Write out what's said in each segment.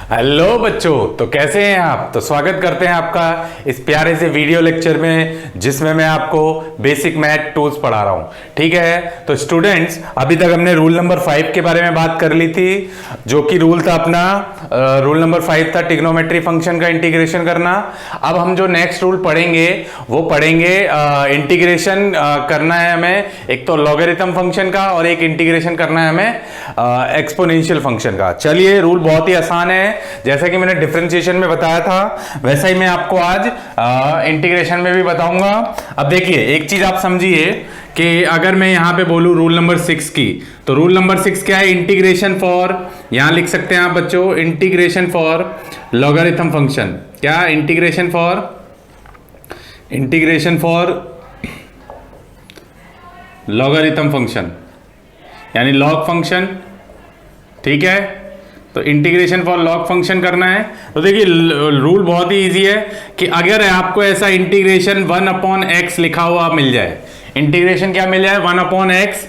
Hello बच्चों, तो कैसे हैं आप। तो स्वागत करते हैं आपका इस प्यारे से वीडियो लेक्चर में जिसमें मैं आपको बेसिक मैथ टूल्स पढ़ा रहा हूं। ठीक है, तो स्टूडेंट्स अभी तक हमने रूल नंबर 5 के बारे में बात कर ली थी, जो कि रूल था अपना रूल नंबर 5 था ट्रिग्नोमेट्री फंक्शन का इंटीग्रेशन करना। अब हम जो नेक्स्ट रूल पढ़ेंगे वो पढ़ेंगे इंटीग्रेशन करना है हमें, एक तो लॉगरिथम फंक्शन का और एक इंटीग्रेशन करना है हमें एक्सपोनेंशियल फंक्शन का। चलिए, रूल बहुत ही आसान है, जैसा कि मैंने डिफरेंशिएशन में बताया था वैसा ही मैं आपको आज इंटीग्रेशन में भी बताऊंगा। अब देखिए, एक चीज आप समझिए कि अगर मैं यहां पे बोलूं रूल नंबर 6 की, तो रूल नंबर 6 क्या है? इंटीग्रेशन फॉर, यहां लिख सकते हैं आप बच्चों, इंटीग्रेशन फॉर लॉगरिथम फंक्शन। क्या? इंटीग्रेशन फॉर लॉगरिथम फंक्शन, यानी लॉग फंक्शन। ठीक है, तो इंटीग्रेशन फॉर लॉग फंक्शन करना है। तो देखिए, रूल बहुत ही इजी है कि अगर आपको ऐसा इंटीग्रेशन 1/x लिखा हुआ मिल जाए, इंटीग्रेशन क्या मिल जाए? 1/x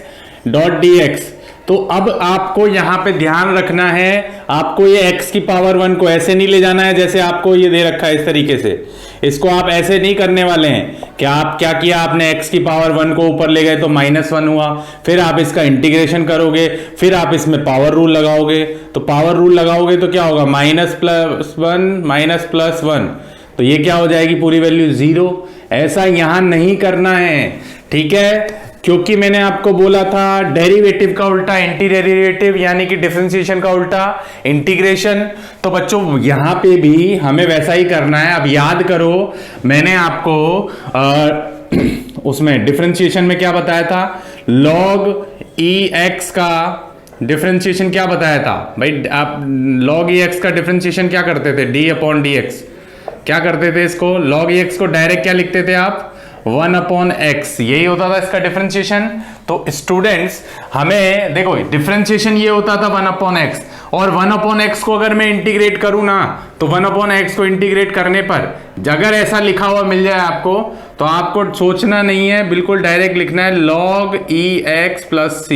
डॉट dx, तो अब आपको यहां पे ध्यान रखना है, आपको ये x की पावर 1 को ऐसे नहीं ले जाना है जैसे आपको ये दे रखा है इस तरीके से। इसको आप ऐसे नहीं करने वाले हैं कि आप क्या किया, आपने x की पावर 1 को ऊपर ले गए तो -1 हुआ, फिर आप इसका इंटीग्रेशन करोगे, फिर आप इसमें पावर रूल लगाओगे। तो पावर रूल लगाओगे तो क्या होगा? -+1 तो ये क्या हो जाएगी? पूरी वैल्यू 0। ऐसा यहां नहीं करना है, ठीक है, क्योंकि मैंने आपको बोला था डेरिवेटिव का उल्टा एंटी डेरिवेटिव, यानी कि डिफरेंशिएशन का उल्टा इंटीग्रेशन। तो बच्चों यहां पे भी हमें वैसा ही करना है। अब याद करो, मैंने आपको उसमें डिफरेंशिएशन में क्या बताया था? log ex का डिफरेंशिएशन क्या बताया था भाई? आप log ex का डिफरेंशिएशन क्या करते थे? d/dx। क्या करते थे इसको? log ex को डायरेक्ट क्या लिखते थे आप? 1/x, यही होता था इसका डिफरेंशिएशन। तो स्टूडेंट्स हमें देखो, डिफरेंशिएशन ये होता था 1/x, और 1/x को अगर मैं इंटीग्रेट करूं ना, तो 1/x को इंटीग्रेट करने पर अगर ऐसा लिखा हुआ मिल जाए आपको, तो आपको सोचना नहीं है, बिल्कुल डायरेक्ट लिखना है log ex + c,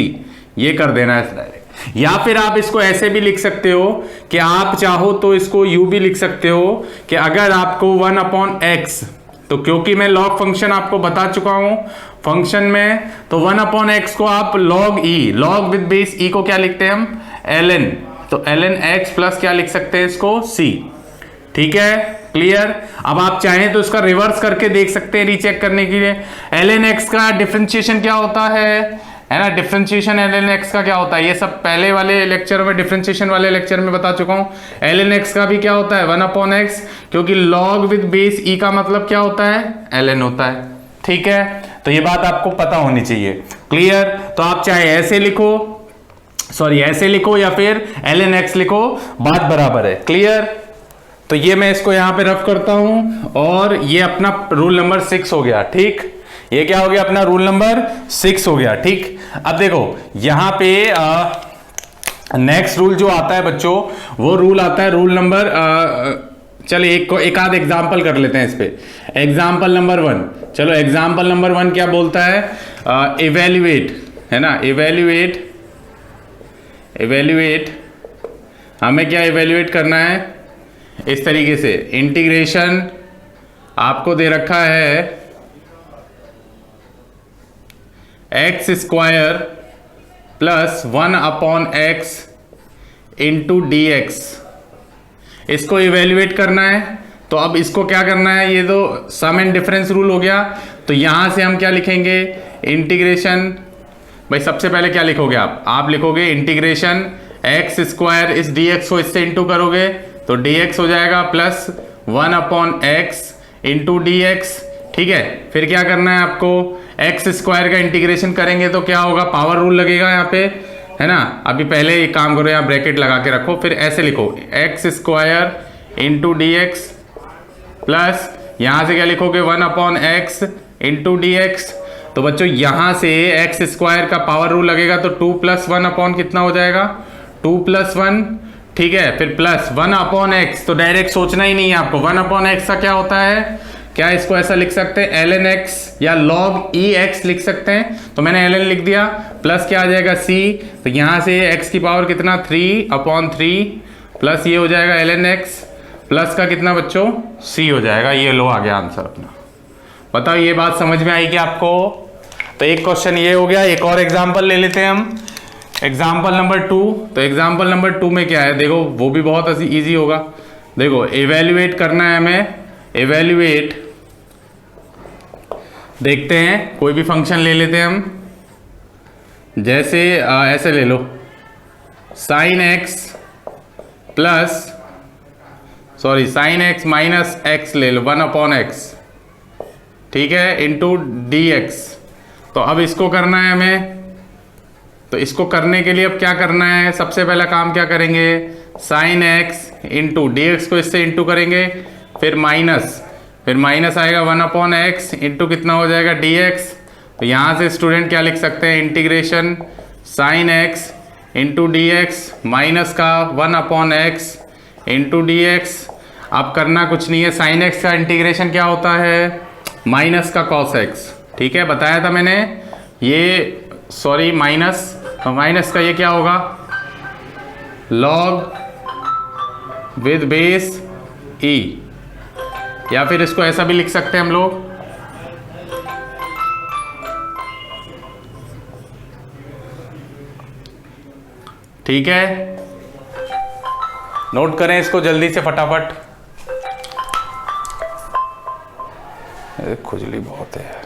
ये कर देना है डायरेक्ट। या फिर आप इसको ऐसे भी लिख सकते हो कि आप चाहो तो इसको यू भी लिख सकते हो कि अगर आपको 1/x, तो क्योंकि मैं लॉग फंक्शन आपको बता चुका हूं फंक्शन में, तो 1/x को आप log e, log with base e को क्या लिखते हैं हम? ln, तो ln x प्लस क्या लिख सकते हैं इसको? c। ठीक है, क्लियर। अब आप चाहें तो इसका रिवर्स करके देख सकते हैं रीचेक करने के लिए। ln x का डिफरेंशिएशन क्या होता है ना? डिफरेंशिएशन ln x का क्या होता है? ये सब पहले वाले लेक्चर में, डिफरेंशिएशन वाले लेक्चर में बता चुका हूं। ln x का भी क्या होता है? 1/x, क्योंकि log विद बेस e का मतलब क्या होता है? ln होता है। ठीक है, तो ये बात आपको पता होनी चाहिए, क्लियर। तो आप चाहे ऐसे लिखो या फिर ln x लिखो, बात बराबर है, क्लियर। तो ये मैं इसको यहां पे रफ करता हूं, और ये अपना रूल नंबर 6 हो गया। ठीक, ये क्या हो गया? अपना रूल नंबर 6 हो गया। ठीक, अब देखो यहां पे नेक्स्ट रूल जो आता है बच्चों, वो रूल आता है रूल नंबर चलिए एक आध एग्जांपल कर लेते हैं इस पे। एग्जांपल नंबर 1, चलो एग्जांपल नंबर 1 क्या बोलता है? इवेल्युएट, है ना, इवेल्युएट हमें क्या इवेल्युएट करना है? इस तरीके से इंटीग्रेशन आपको दे रखा है x² + 1/x इंटू dx, इसको इवेल्युएट करना है। तो अब इसको क्या करना है? ये तो सम एंड डिफरेंस रूल हो गया, तो यहां से हम क्या लिखेंगे? इंटीग्रेशन, भाई सबसे पहले क्या लिखोगे आप लिखोगे इंटीग्रेशन x² इस dx को इससे इंटू करोगे तो dx हो जाएगा प्लस 1/x इंटू dx। ठीक है, फिर क्या करना है आपको? x² का इंटीग्रेशन करेंगे तो क्या होगा? पावर रूल लगेगा यहाँ पे, है ना। अभी पहले एक काम करो, यहाँ ब्रैकेट लगा के रखो, फिर ऐसे लिखो x² इंटू dx प्लस यहाँ से क्या लिखोगे? 1/x into dx। तो बच्चों यहाँ से x² का पावर रूल लगेगा तो 2 + 1 कितना हो जाएगा? 2 + 1। ठीक है, फिर प्लस 1/x, तो डायरेक्ट सोचना ही नहीं है आपको। 1/x का क्या होता है? क्या इसको ऐसा लिख सकते हैं? ln x या log ex लिख सकते हैं, तो मैंने ln लिख दिया, प्लस क्या आ जाएगा? c, तो यहां से x की पावर कितना? 3/3 प्लस ये हो जाएगा ln x प्लस का कितना बच्चों c हो जाएगा। ये लो आ गया आंसर अपना। बताओ ये बात समझ में आई क्या आपको? तो एक क्वेश्चन ये हो गया। एक और एग्जाम्पल ले लेते हैं हम, एग्जाम्पल नंबर 2। तो एग्जाम्पल नंबर 2 में क्या है देखो, वो भी बहुत ईजी होगा। देखो एवेल्युएट करना है हमें, एवेल्युएट देखते हैं, कोई भी फंक्शन ले लेते हैं हम, जैसे ऐसे ले लो sine x plus sorry sine x minus x ले लो 1/x, ठीक है, इंटू डी एक्स। तो अब इसको करना है हमें, तो इसको करने के लिए अब क्या करना है, सबसे पहला काम क्या करेंगे, sine x into d x को इससे इंटू करेंगे, फिर माइनस आएगा 1/x इंटू कितना हो जाएगा डी एक्स। तो यहाँ से स्टूडेंट क्या लिख सकते हैं, integration sine x into d x minus का 1/x इंटू डी एक्स। अब करना कुछ नहीं है, साइन एक्स का इंटीग्रेशन क्या होता है, माइनस का कॉस एक्स, ठीक है, बताया था मैंने। ये सॉरी माइनस का ये क्या होगा, लॉग विद बेस ई, या फिर इसको ऐसा भी लिख सकते हैं हम लोग, ठीक है। नोट करें इसको जल्दी से फटाफट, खुजली बहुत है।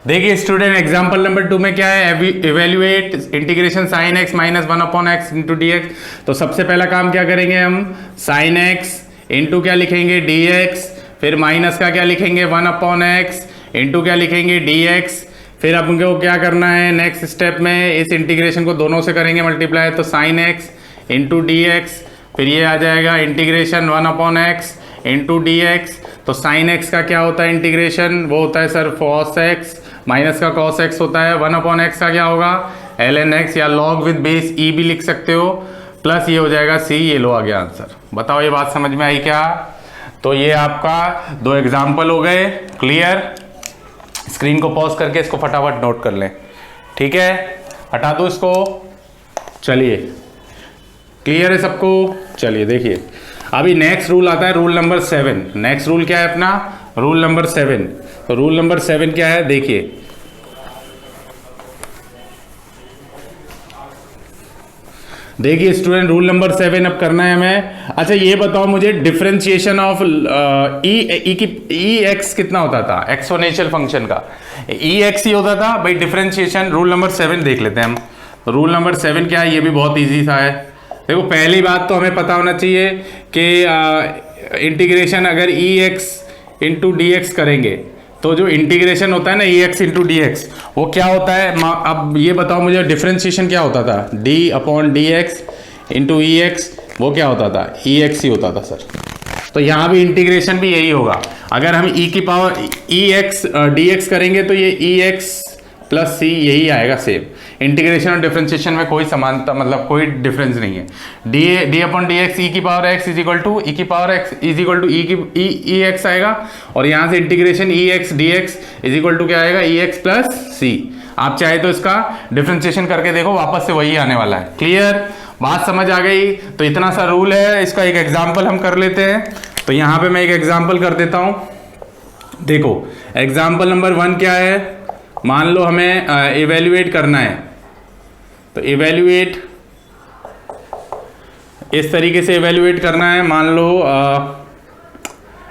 देखिए स्टूडेंट, एग्जांपल नंबर 2 में क्या है, evaluate integration sign x minus 1/x into d x. तो सबसे पहला काम क्या करेंगे हम, साइन एक्स इंटू क्या लिखेंगे डी एक्स, फिर माइनस का क्या लिखेंगे 1/x इंटू क्या लिखेंगे डी एक्स। फिर हमको क्या करना है, नेक्स्ट स्टेप में इस इंटीग्रेशन को दोनों से करेंगे मल्टीप्लाई, तो sine x into d x, फिर ये आ जाएगा integration 1/x into d x. तो साइन एक्स का क्या होता है इंटीग्रेशन, वो होता है सर कॉस एक्स, माइनस का कॉस एक्स होता है, 1/x का क्या होगा ln x, या लॉग विद बेस ई भी लिख सकते हो, प्लस ये हो जाएगा c। ये लो आ गया आंसर। बताओ ये बात समझ में आई क्या? तो ये आपका 2 एग्जाम्पल हो गए, क्लियर। स्क्रीन को पॉज करके इसको फटाफट नोट कर लें, ठीक है, हटा दो इसको। चलिए क्लियर है सबको? चलिए देखिए अभी नेक्स्ट रूल आता है, रूल नंबर 7। नेक्स्ट रूल क्या है अपना, रूल नंबर 7। तो रूल नंबर 7 क्या है, देखिए स्टूडेंट, रूल नंबर 7 अब करना है हमें। अच्छा ये बताओ मुझे, डिफरेंशिएशन ऑफ ई एक्स कितना होता था, एक्सपोनेंशियल फंक्शन का ई एक्स ही होता था भाई डिफरेंशिएशन। रूल नंबर 7 देख लेते हैं हम। रूल नंबर 7 क्या है, ये भी बहुत ईजी सा है। देखो पहली बात तो हमें पता होना चाहिए कि इंटीग्रेशन अगर ई एक्स इंटू डी एक्स करेंगे तो जो इंटीग्रेशन होता है ना ई एक्स इंटू डी एक्स, वो क्या होता है। अब ये बताओ मुझे, डिफरेंशिएशन क्या होता था, d/dx इंटू ई एक्स, वो क्या होता था, ई एक्स ही होता था सर। तो यहाँ भी इंटीग्रेशन भी यही होगा। अगर हम ई की पावर ई एक्स डी एक्स करेंगे तो ये ई एक्स प्लस सी यही आएगा सेम। इंटीग्रेशन और डिफरेंशिएशन में कोई समानता, मतलब कोई डिफरेंस नहीं है। d/dx ई की power x is equal to e की power x is equal to e x आएगा, और यहाँ से integration e x d x is equal to क्या आएगा, ई एक्स प्लस सी। आप चाहे तो इसका डिफरेंशिएशन करके देखो, वापस से वही आने वाला है। क्लियर, बात समझ आ गई? तो इतना सा रूल है, इसका एक एग्जाम्पल हम कर लेते हैं। तो यहाँ पे मैं एक एग्जाम्पल कर देता हूँ। देखो एग्जाम्पल नंबर 1 क्या है, मान लो हमें इवेल्युएट करना है। तो इवेल्युएट इस तरीके से इवेल्युएट करना है। मान लो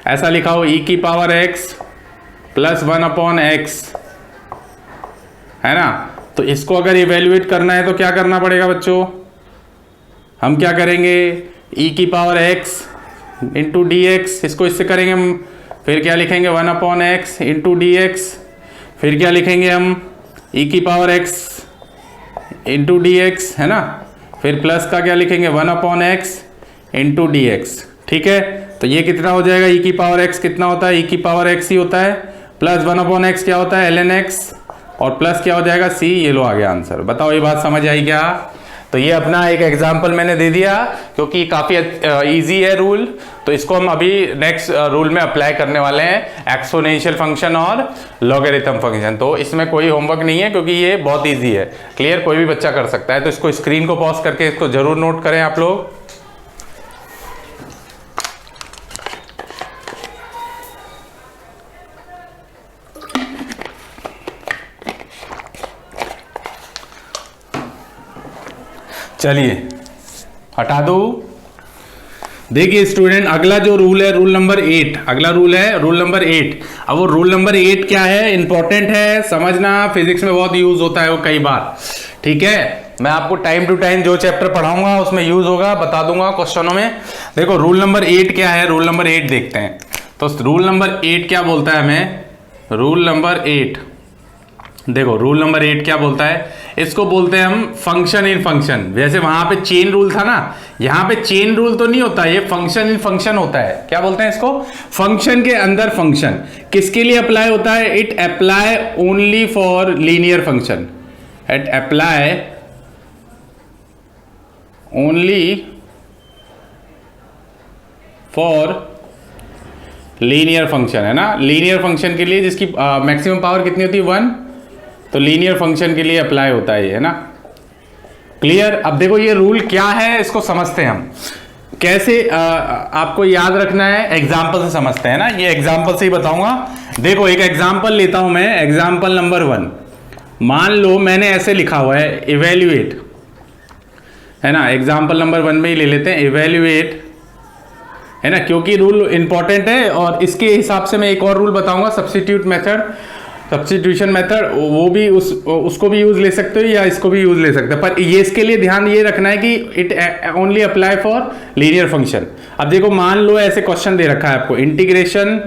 ऐसा लिखा हो, ई की पावर x प्लस 1/x, है ना। तो इसको अगर इवेल्युएट करना है तो क्या करना पड़ेगा बच्चों, हम क्या करेंगे, ई की power x into d x, इसको इससे करेंगे हम, फिर क्या लिखेंगे 1/x इंटू डी एक्स, फिर क्या लिखेंगे हम, e की power x into d x, है ना। फिर प्लस का क्या लिखेंगे, 1/x इंटू डी एक्स, ठीक है। तो ये कितना हो जाएगा, e की पावर x कितना होता है, e की पावर x ही होता है, प्लस 1/x क्या होता है, ln x, और प्लस क्या हो जाएगा c। ये लो आ गया आंसर। बताओ ये बात समझ आई क्या। तो ये अपना एक एग्जाम्पल मैंने दे दिया, क्योंकि काफ़ी इजी है रूल। तो इसको हम अभी नेक्स्ट रूल में अप्लाई करने वाले हैं, एक्सपोनेंशियल फंक्शन और लॉगरिथम फंक्शन। तो इसमें कोई होमवर्क नहीं है, क्योंकि ये बहुत इजी है, क्लियर, कोई भी बच्चा कर सकता है। तो इसको स्क्रीन को पॉज करके इसको जरूर नोट करें आप लोग। चलिए हटा दो। देखिए स्टूडेंट, अगला जो रूल है रूल नंबर 8, अगला रूल है रूल नंबर 8। अब वो रूल नंबर 8 क्या है, इंपॉर्टेंट है, समझना, फिजिक्स में बहुत यूज होता है वो कई बार, ठीक है। मैं आपको टाइम टू टाइम जो चैप्टर पढ़ाऊंगा उसमें यूज होगा, बता दूंगा क्वेश्चनों में। देखो रूल नंबर 8 क्या है, रूल नंबर 8 देखते हैं। तो रूल नंबर 8 क्या बोलता है हमें, रूल नंबर 8, देखो रूल नंबर 8 क्या बोलता है, इसको बोलते हैं हम फंक्शन इन फंक्शन। जैसे वहां पे चेन रूल था ना, यहां पे चेन रूल तो नहीं होता, ये फंक्शन इन फंक्शन होता है। क्या बोलते हैं इसको, फंक्शन के अंदर फंक्शन। किसके लिए अप्लाई होता है, it apply only for linear function, it apply only for linear function, है ना। लीनियर फंक्शन के लिए जिसकी मैक्सिमम पावर कितनी होती है, 1, तो लीनियर फंक्शन के लिए अप्लाई होता है ये, है ना, क्लियर। अब देखो ये रूल क्या है, इसको समझते हैं हम कैसे। आपको याद रखना है, एग्जाम्पल से समझते हैं ना, ये एग्जाम्पल से ही बताऊंगा। देखो एक एग्जाम्पल लेता हूं मैं, एग्जाम्पल नंबर 1। मान लो मैंने ऐसे लिखा हुआ है इवेल्युएट, है ना, एग्जाम्पल नंबर 1 में ही ले लेते हैं इवेल्युएट, है ना, क्योंकि रूल इंपॉर्टेंट है। और इसके हिसाब से मैं एक और रूल बताऊंगा, सब्स्टिट्यूट मेथड, सब्स्टिट्यूशन मेथड, वो भी उसको भी यूज ले सकते हो या इसको भी यूज ले सकते हो, पर ये इसके लिए ध्यान ये रखना है कि it only apply for linear function. अब देखो मान लो ऐसे क्वेश्चन दे रखा है आपको, इंटीग्रेशन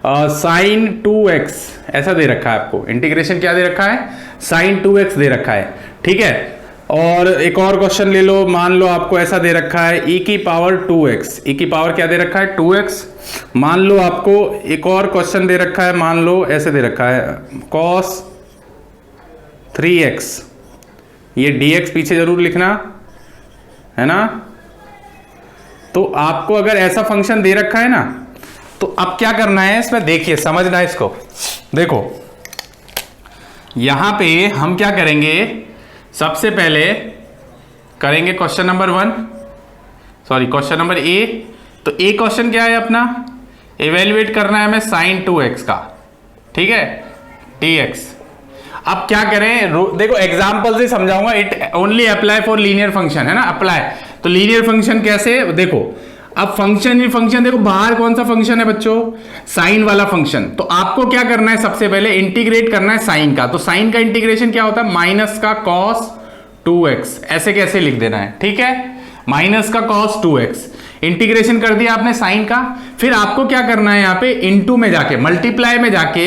साइन 2x, ऐसा दे रखा है आपको, इंटीग्रेशन क्या दे रखा है, साइन 2x दे रखा है, ठीक है। और एक और क्वेश्चन ले लो, मान लो आपको ऐसा दे रखा है e की पावर 2x, e की पावर क्या दे रखा है, 2x। मान लो आपको एक और क्वेश्चन दे रखा है, मान लो ऐसे दे रखा है cos 3x, ये dx पीछे जरूर लिखना, है ना। तो आपको अगर ऐसा फंक्शन दे रखा है ना, तो अब क्या करना है इसमें, देखिए समझना है इसको। देखो यहां पे हम क्या करेंगे, सबसे पहले करेंगे question number 1, sorry question number A. तो ए क्वेश्चन क्या है अपना, इवेल्युएट करना है हमें साइन 2x का, ठीक है, dx। अब क्या करें, देखो एग्जांपल से समझाऊंगा, it only apply for linear function, है ना, अप्लाई। तो लीनियर फंक्शन कैसे, देखो अब फंक्शन इन फंक्शन, देखो बाहर कौन सा फंक्शन है बच्चों, साइन वाला फंक्शन। तो आपको क्या करना है, सबसे पहले इंटीग्रेट करना है साइन का। तो साइन का इंटीग्रेशन क्या होता है, माइनस का cos 2x, ऐसे कैसे लिख देना है, ठीक है, माइनस का cos 2x इंटीग्रेशन कर दिया आपने साइन का। फिर आपको क्या करना है, यहाँ पे इनटू में जाके, मल्टीप्लाई में जाके,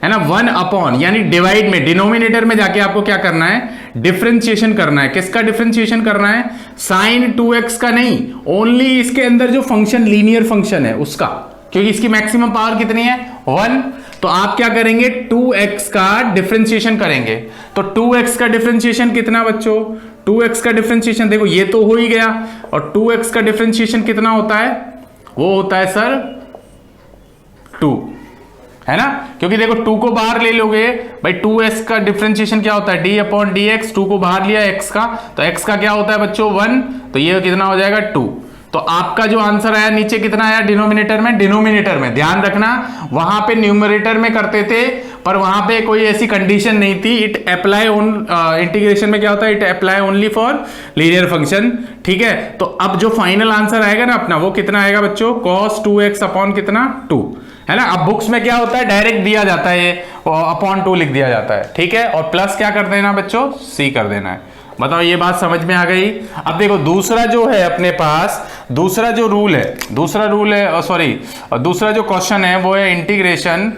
है ना, 1 अपॉन यानी डिवाइड में, डिनोमिनेटर में जाके आपको क्या करना है, डिफरेंशिएशन करना है। किसका डिफरेंशिएशन करना है, साइन 2x का नहीं, ओनली इसके अंदर जो फंक्शन लीनियर फंक्शन है उसका, क्योंकि इसकी मैक्सिमम पावर कितनी है, 1। तो आप क्या करेंगे, 2x का डिफरेंशिएशन करेंगे। तो 2x का डिफरेंशिएशन कितना बच्चों, 2x का डिफरेंशिएशन देखो ये तो हो ही गया, और 2x का डिफरेंशिएशन कितना होता है, वो होता है सर 2, है ना, क्योंकि देखो 2 को बाहर ले लोगे भाई, 2s का डिफरेंशिएशन क्या होता है, d अपॉन dx, 2 को बाहर लिया x का, तो x का क्या होता है बच्चों 1, तो ये कितना हो जाएगा 2। तो आपका जो आंसर आया नीचे कितना आया, डिनोमिनेटर में, डिनोमिनेटर में ध्यान रखना, वहां पे न्यूमरेटर में करते थे, पर वहां पे कोई ऐसी कंडीशन नहीं थी। इट अप्लाई ऑन इंटीग्रेशन में क्या होता है, it apply only for linear function, ठीक है। तो अब जो फाइनल आंसर आएगा ना अपना, वो कितना आएगा बच्चों, cos 2x अपॉन कितना 2, है ना। अब बुक्स में क्या होता है, डायरेक्ट दिया जाता है, अपॉन 2 लिख दिया जाता है, ठीक है, और प्लस क्या कर देना बच्चों, c कर देना है। बताओ ये बात समझ में आ गई। अब देखो दूसरा जो है अपने पास, दूसरा जो रूल है, दूसरा जो क्वेश्चन है वो है इंटीग्रेशन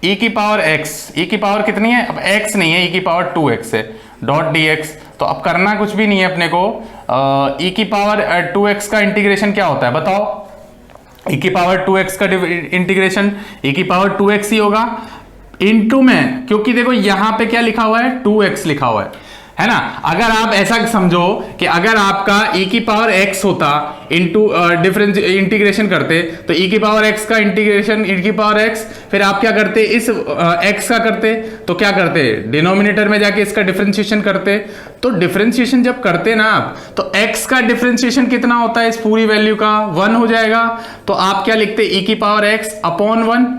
ई की पावर एक्स, ई की पावर कितनी है, अब एक्स नहीं है, ई की पावर 2x है, डॉट डी एक्स। तो अब करना कुछ भी नहीं है अपने को, ई की पावर 2x का इंटीग्रेशन क्या होता है बताओ, ई की पावर 2x का इंटीग्रेशन ई की पावर 2x ही होगा इनटू में, क्योंकि देखो यहां पे क्या लिखा हुआ है 2x लिखा हुआ है ना। अगर आप ऐसा समझो कि अगर आपका e की पावर x होता इनटू डिफरेंस इंटीग्रेशन करते तो e की पावर x का इंटीग्रेशन e की पावर x, फिर आप क्या करते इस x का करते, तो क्या करते डिनोमिनेटर में जाके इसका डिफरेंशिएशन करते। तो डिफरेंशिएशन जब करते ना आप, तो x का डिफरेंशिएशन कितना होता है इस पूरी वैल्यू का 1 हो जाएगा। तो आप क्या लिखते e की पावर x अपॉन 1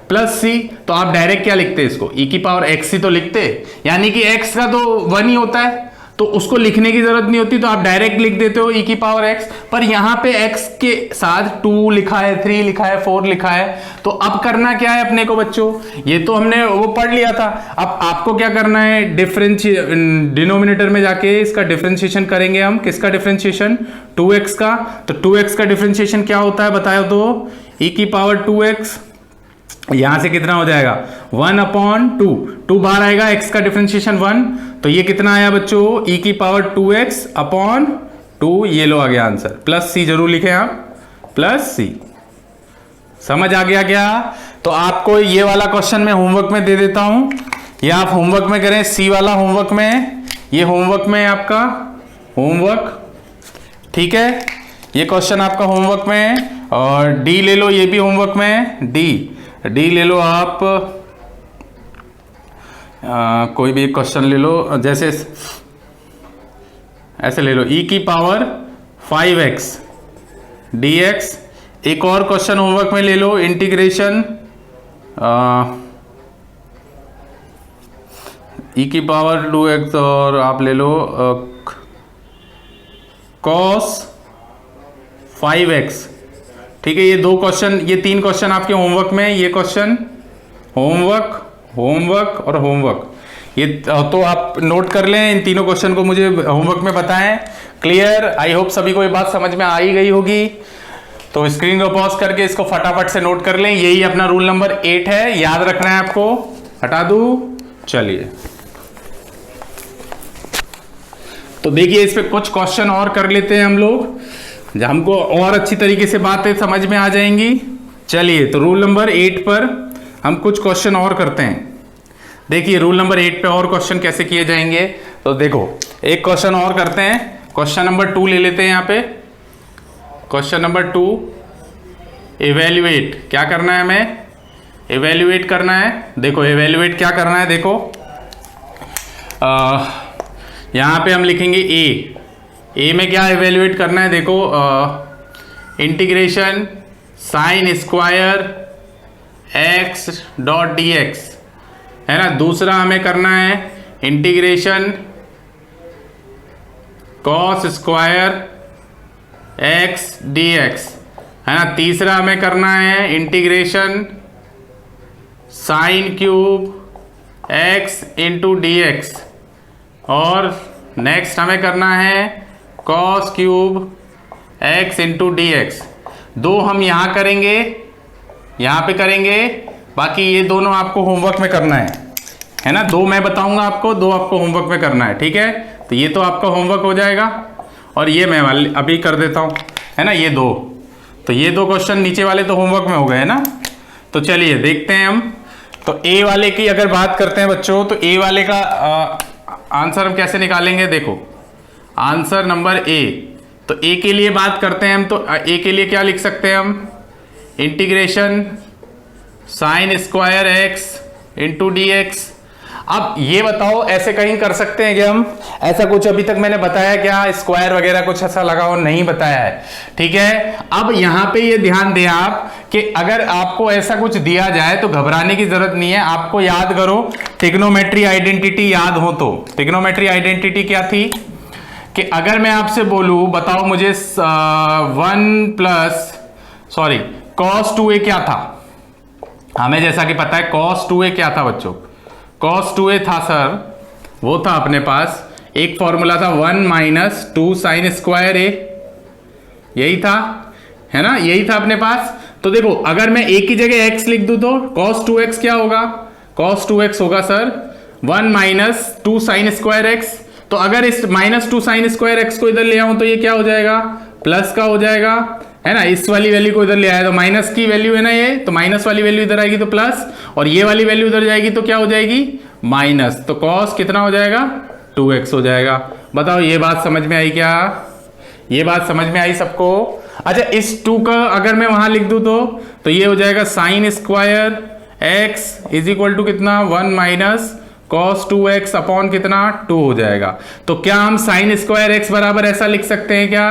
प्लस सी, तो आप डायरेक्ट क्या लिखते हैं इसको, e की पावर x ही तो लिखते, यानी कि x का तो 1 ही होता है, तो उसको लिखने की जरूरत नहीं होती, तो आप डायरेक्ट लिख देते हो e की पावर x। पर यहां पे x के साथ 2 लिखा है, 3 लिखा है, 4 लिखा है, तो अब करना क्या है अपने को बच्चों, ये तो हमने वो पढ़ लिया था। अब आपको क्या करना है, डिनोमिनेटर में जाके इसका डिफरेंशिएशन करेंगे हम, किसका डिफरेंशिएशन 2x का। तो 2x का डिफरेंशिएशन क्या होता है बताओ तो, e की पावर 2x, यहां से कितना हो जाएगा 1 अपॉन 2 बाहर आएगा, x का डिफरेंशिएशन 1, तो ये कितना आया बच्चों e की पावर 2x अपॉन 2, ये लो आ गया आंसर। प्लस सी जरूर लिखें आप, प्लस सी। समझ आ गया क्या। तो आपको ये वाला क्वेश्चन मैं होमवर्क में दे देता हूं, ये आप होमवर्क में करें, सी वाला होमवर्क में, ये होमवर्क में आपका होमवर्क, ठीक है, ये क्वेश्चन आपका होमवर्क में। और डी ले लो, ये भी होमवर्क में, डी ले लो आप, कोई भी एक क्वेश्चन ले लो, जैसे ऐसे ले लो e की पावर 5x dx। एक और क्वेश्चन होमवर्क में ले लो, इंटीग्रेशन e की पावर 2x, और आप ले लो cos 5x, ठीक है। ये 2 क्वेश्चन, ये 3 क्वेश्चन आपके होमवर्क में, ये क्वेश्चन होमवर्क, होमवर्क और होमवर्क, ये तो आप नोट कर लें। इन तीनों क्वेश्चन को मुझे होमवर्क में बताएं। क्लियर, आई होप सभी को ये बात समझ में आ ही गई होगी। तो स्क्रीन को पॉज करके इसको फटाफट से नोट कर लें, यही अपना रूल नंबर 8 है, याद रखना है आपको। हटा दूं, चलिए तो देखिए इस पे कुछ क्वेश्चन और कर लेते हैं हम लोग, हमको और अच्छी तरीके से बातें समझ में आ जाएंगी। चलिए तो रूल नंबर 8 पर हम कुछ क्वेश्चन और करते हैं। देखिए रूल नंबर 8 पे और क्वेश्चन कैसे किए जाएंगे, तो देखो एक क्वेश्चन और करते हैं। क्वेश्चन नंबर 2 ले लेते हैं यहाँ पे। क्वेश्चन नंबर 2, इवेल्युएट, क्या करना है हमें, इवेल्युएट करना है। देखो इवेल्युएट क्या करना है, देखो यहाँ पे हम लिखेंगे ए में क्या इवेल्युएट करना है, देखो integration sign square x dot D x, है ना। दूसरा हमें करना है integration cos square x D x, है ना। तीसरा हमें करना है integration sine cube x into d x, और नेक्स्ट हमें करना है cos cube x into d x. 2 हम यहाँ करेंगे, यहाँ पे करेंगे, बाकी ये दोनों आपको होमवर्क में करना है ना। 2 मैं बताऊंगा आपको, 2 आपको होमवर्क में करना है, ठीक है। तो ये तो आपका होमवर्क हो जाएगा, और ये मैं अभी कर देता हूँ, है ना। ये 2, तो ये 2 क्वेश्चन नीचे वाले तो होमवर्क में हो गए, है ना। तो चलिए देखते हैं हम। तो ए वाले की अगर बात करते हैं बच्चों, तो ए वाले का आंसर हम कैसे निकालेंगे, देखो आंसर नंबर ए। तो ए के लिए बात करते हैं हम, तो ए के लिए क्या लिख सकते हैं हम, integration sine square x into d x. अब ये बताओ ऐसे कहीं कर सकते हैं क्या हम, ऐसा कुछ अभी तक मैंने बताया क्या, स्क्वायर वगैरह कुछ ऐसा लगा हो, नहीं बताया है, ठीक है। अब यहां पे ये ध्यान दें आप कि अगर आपको ऐसा कुछ दिया जाए तो घबराने की जरूरत नहीं है। आपको याद करो, ट्रिग्नोमेट्री आइडेंटिटी याद हो तो, ट्रिग्नोमेट्री आइडेंटिटी क्या थी कि अगर मैं आपसे बोलूं बताओ मुझे cos 2a क्या था, हमें जैसा कि पता है cos 2a क्या था बच्चों, cos 2a था सर, वो था अपने पास एक फॉर्मूला था 1 - 2 sin स्क्वायर a, यही था, है ना, यही था अपने पास। तो देखो अगर मैं एक की जगह x लिख दूं तो cos 2x क्या होगा, cos 2x होगा sir 1 minus 2 sine square x. तो अगर इस माइनस 2 साइन स्क्वायर एक्स को इधर ले आऊं तो ये क्या हो जाएगा, प्लस का हो जाएगा, है ना। इस वाली वैल्यू को इधर ले आया तो माइनस की वैल्यू है ना ये, तो माइनस वाली वैल्यू इधर आएगी तो प्लस, और ये वाली वैल्यू इधर जाएगी तो क्या हो जाएगी, माइनस। तो cos कितना हो जाएगा, 2x हो जाएगा। बताओ ये बात समझ में आई क्या, ये बात समझ में आई सबको। अच्छा इस 2 का अगर मैं वहां लिख दूं तो ये हो जाएगा sine square x is equal to कितना 1 माइनस cos 2x अपॉन कितना 2 हो जाएगा। तो क्या हम साइन स्क्वायर x बराबर ऐसा लिख सकते हैं क्या,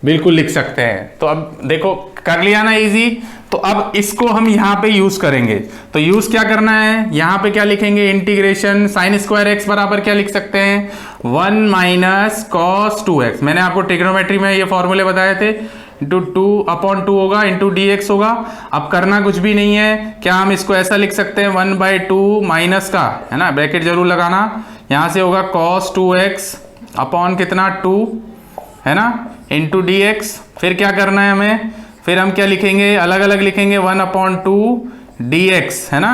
बिल्कुल लिख सकते हैं। तो अब देखो कर लिया ना इजी। तो अब इसको हम यहां पे यूज करेंगे, तो यूज क्या करना है, यहां पे क्या लिखेंगे, इंटीग्रेशन साइन स्क्वायर एक्स बराबर क्या लिख सकते हैं 1 माइनस cos 2x। मैंने आपको ट्रिग्नोमेट्री में ये फॉर्मूले बताए थे, इंटू 2 अपॉन 2 होगा इंटू dx होगा। अब करना कुछ भी नहीं है, क्या हम इसको ऐसा लिख सकते हैं 1/2 माइनस का, है ना, ब्रैकेट जरूर लगाना, यहां से होगा cos 2x अपॉन कितना 2, है ना, इंटू dx। फिर क्या करना है हमें, फिर हम क्या लिखेंगे, अलग अलग लिखेंगे 1/2 dx, है ना।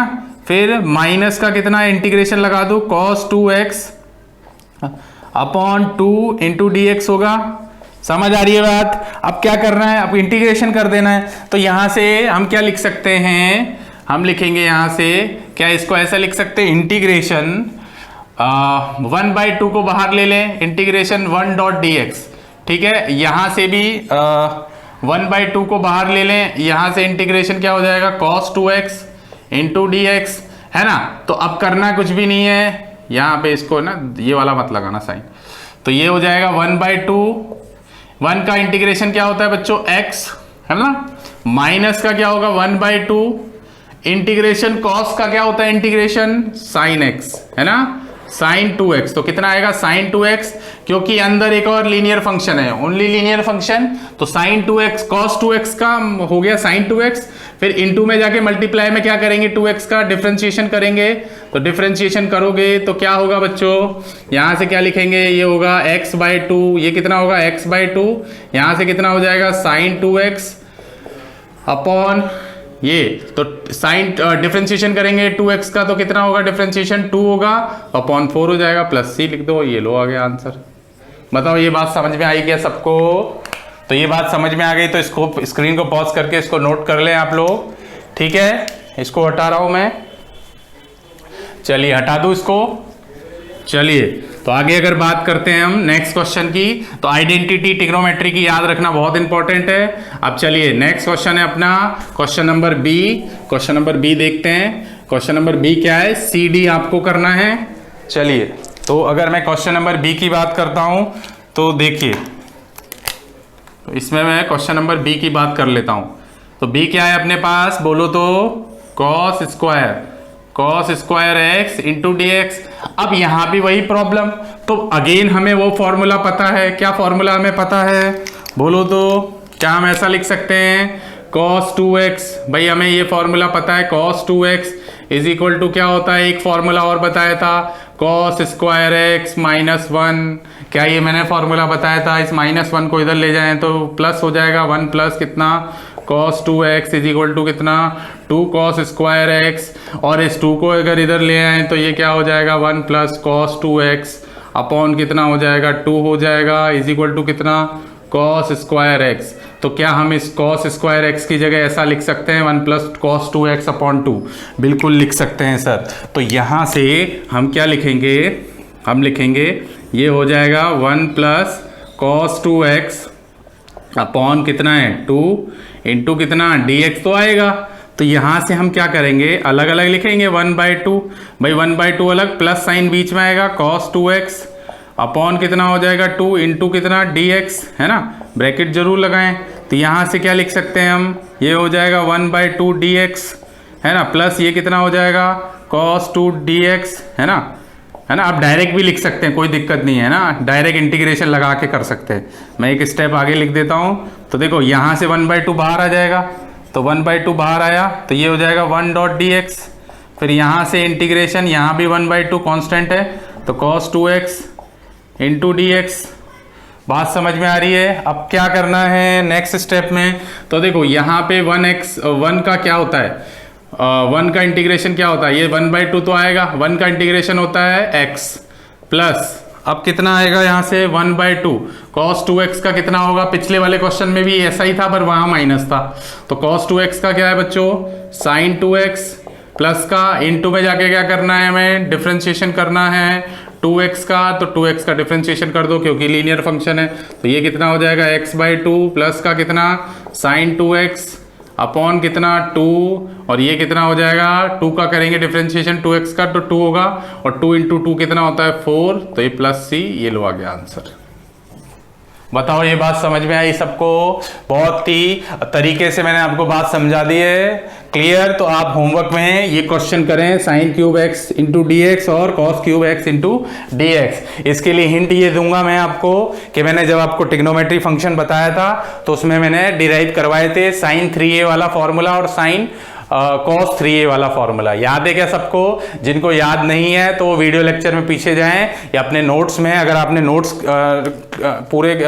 फिर माइनस का कितना इंटीग्रेशन लगा दो cos 2x upon 2 into dx होगा। समझ आ रही है बात। अब क्या करना है, अब इंटीग्रेशन कर देना है। तो यहां से हम क्या लिख सकते हैं, हम लिखेंगे यहां से क्या, इसको ऐसा लिख सकते हैं इंटीग्रेशन 1/2 को बाहर ले लें, इंटीग्रेशन 1.dx, ठीक है। यहां से भी 1/2 को बाहर ले लें, यहां से इंटीग्रेशन क्या हो जाएगा cos 2x इंटू dx, है ना। तो अब करना कुछ भी नहीं है, यहां पे इसको ना ये वाला मत लगाना साइन। तो ये हो जाएगा 1/2, 1 का इंटीग्रेशन क्या होता है बच्चों x, है ना, माइनस का क्या होगा 1/2 इंटीग्रेशन cos का क्या होता है इंटीग्रेशन sin x, है ना, sin 2x। तो कितना आएगा sin 2x, क्योंकि अंदर एक और लीनियर फंक्शन है, ओनली लीनियर फंक्शन। तो sin 2x cos 2x का हो गया sin 2x, फिर इनटू में जाके मल्टीप्लाई में क्या करेंगे 2x का डिफरेंशिएशन करेंगे। तो डिफरेंशिएशन करोगे तो क्या होगा बच्चों, यहां से क्या लिखेंगे, ये होगा x/2, ये कितना होगा x/2, यहां से कितना हो जाएगा sin 2x अपॉन ये, तो साइन डिफरेंशिएशन करेंगे 2x का तो कितना होगा डिफरेंशिएशन 2 होगा अपॉन 4 हो जाएगा, प्लस c लिख दो, ये लो आ गया आंसर। बताओ ये बात समझ में आई क्या सबको। तो ये बात समझ में आ गई तो इसको स्क्रीन को पॉज करके इसको नोट कर लें आप लोग, ठीक है। इसको हटा रहा हूं मैं, चलिए हटा दूं इसको। चलिए तो आगे अगर बात करते हैं हम नेक्स्ट क्वेश्चन की, तो आइडेंटिटी ट्रिग्नोमेट्री की याद रखना बहुत इंपॉर्टेंट है। अब चलिए नेक्स्ट क्वेश्चन है अपना question number B. Question number B देखते हैं। क्वेश्चन नंबर बी क्या है, सी डी आपको करना है। चलिए तो अगर मैं क्वेश्चन नंबर बी की बात करता हूं तो देखिए, तो इसमें मैं क्वेश्चन नंबर बी की बात कर लेता हूं। तो बी क्या है अपने पास, बोलो तो cos square x into dx। अब यहां भी वही प्रॉब्लम, तो अगेन हमें वो फॉर्मूला पता है, क्या फॉर्मूला हमें पता है, बोलो तो क्या हम ऐसा लिख सकते हैं cos 2x, भाई हमें ये फॉर्मूला पता है cos 2x is equal to क्या होता है, एक फॉर्मूला और बताया था cos स्क्वायर x माइनस 1। क्या ये मैंने फॉर्मूला बताया था, इस माइनस 1 को इधर ले जाएं तो प्लस हो जाएगा 1 प्लस कितना cos 2x is equal to कितना 2 cos स्क्वायर x, और इस 2 को अगर इधर ले आए तो ये क्या हो जाएगा 1 प्लस cos 2x अपॉन कितना हो जाएगा 2 हो जाएगा इज इक्वल टू कितना cos स्क्वायर x। तो क्या हम इस cos स्क्वायर x की जगह ऐसा लिख सकते हैं 1 प्लस cos 2x अपॉन 2, बिल्कुल लिख सकते हैं सर। तो यहाँ से हम क्या लिखेंगे, हम लिखेंगे ये हो जाएगा 1 प्लस cos 2x अपॉन कितना है 2 इंटू कितना dx तो आएगा। तो यहां से हम क्या करेंगे, अलग अलग लिखेंगे 1/2, भाई 1/2 अलग, प्लस साइन बीच में आएगा cos 2x अपॉन कितना हो जाएगा 2 इंटू कितना dx, है ना, ब्रैकेट जरूर लगाएं। तो यहां से क्या लिख सकते हैं हम, ये हो जाएगा 1/2 dx, है ना, प्लस ये कितना हो जाएगा cos 2 dx, है ना, है ना। आप डायरेक्ट भी लिख सकते हैं, कोई दिक्कत नहीं है ना, डायरेक्ट इंटीग्रेशन लगा के कर सकते हैं। मैं एक स्टेप आगे लिख देता हूं। तो देखो यहां से 1/2 बाहर आ जाएगा, तो 1/2 बाहर आया तो ये हो जाएगा 1.dx। फिर यहां से इंटीग्रेशन, यहां भी 1/2 कांस्टेंट है तो cos 2x इंटू dx बात समझ में आ रही है? अब क्या करना है नेक्स्ट स्टेप में? तो देखो यहाँ पे 1 का क्या होता है, 1 का इंटीग्रेशन क्या होता है, ये 1/2 तो आएगा, 1 का इंटीग्रेशन होता है x प्लस, अब कितना आएगा यहाँ से 1/2 cos 2x का कितना होगा, पिछले वाले क्वेश्चन में भी ऐसा ही था पर वहां माइनस था, तो cos 2x का क्या है बच्चों, sin 2x प्लस का इनटू में जाके क्या करना है, हमें डिफरेंशिएशन करना है 2x का, तो 2x का डिफरेंशिएशन कर दो क्योंकि लीनियर फंक्शन है, तो ये कितना हो जाएगा x/2 प्लस का कितना sin 2x अपॉन कितना 2, और ये कितना हो जाएगा 2 का करेंगे डिफरेंशिएशन 2x का तो 2 होगा, और 2 इंटू 2 कितना होता है 4, तो ये प्लस c, ये लो आ गया आंसर। बताओ ये बात समझ में आई सबको? बहुत ही तरीके से मैंने आपको बात समझा दी है, क्लियर? तो आप होमवर्क में ये क्वेश्चन करें sin cube x into d x और cos cube x into d x. इसके लिए हिंट ये दूंगा मैं आपको कि मैंने जब आपको ट्रिग्नोमेट्री फंक्शन बताया था तो उसमें मैंने डिराइव करवाए थे sin 3a वाला फॉर्मूला और sin cos 3a वाला फॉर्मूला। याद है क्या सबको? जिनको याद नहीं है तो वीडियो लेक्चर में पीछे जाएं या अपने नोट्स में, अगर आपने नोट्स पूरे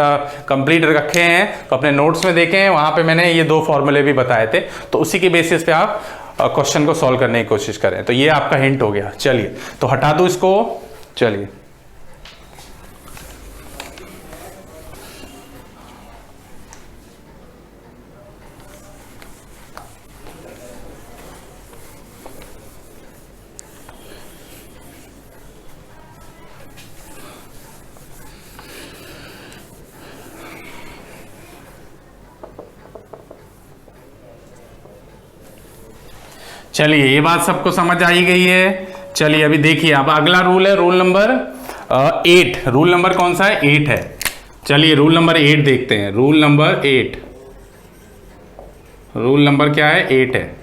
कंप्लीट रखे हैं तो अपने नोट्स में देखें, वहां पे मैंने ये 2 फॉर्मूले भी बताए थे, तो उसी के बेसिस पे आप क्वेश्चन को सॉल्व करने की कोशिश करें। तो ये आपका हिंट हो गया। चलिए तो हटा दो इसको। चलिए चलिए ये बात सबको समझ आई गई है। चलिए अभी देखिए, अब अगला रूल है रूल नंबर 8। रूल नंबर कौन सा है? 8 है। चलिए रूल नंबर 8 देखते हैं। रूल नंबर 8, रूल नंबर क्या है? 8 है।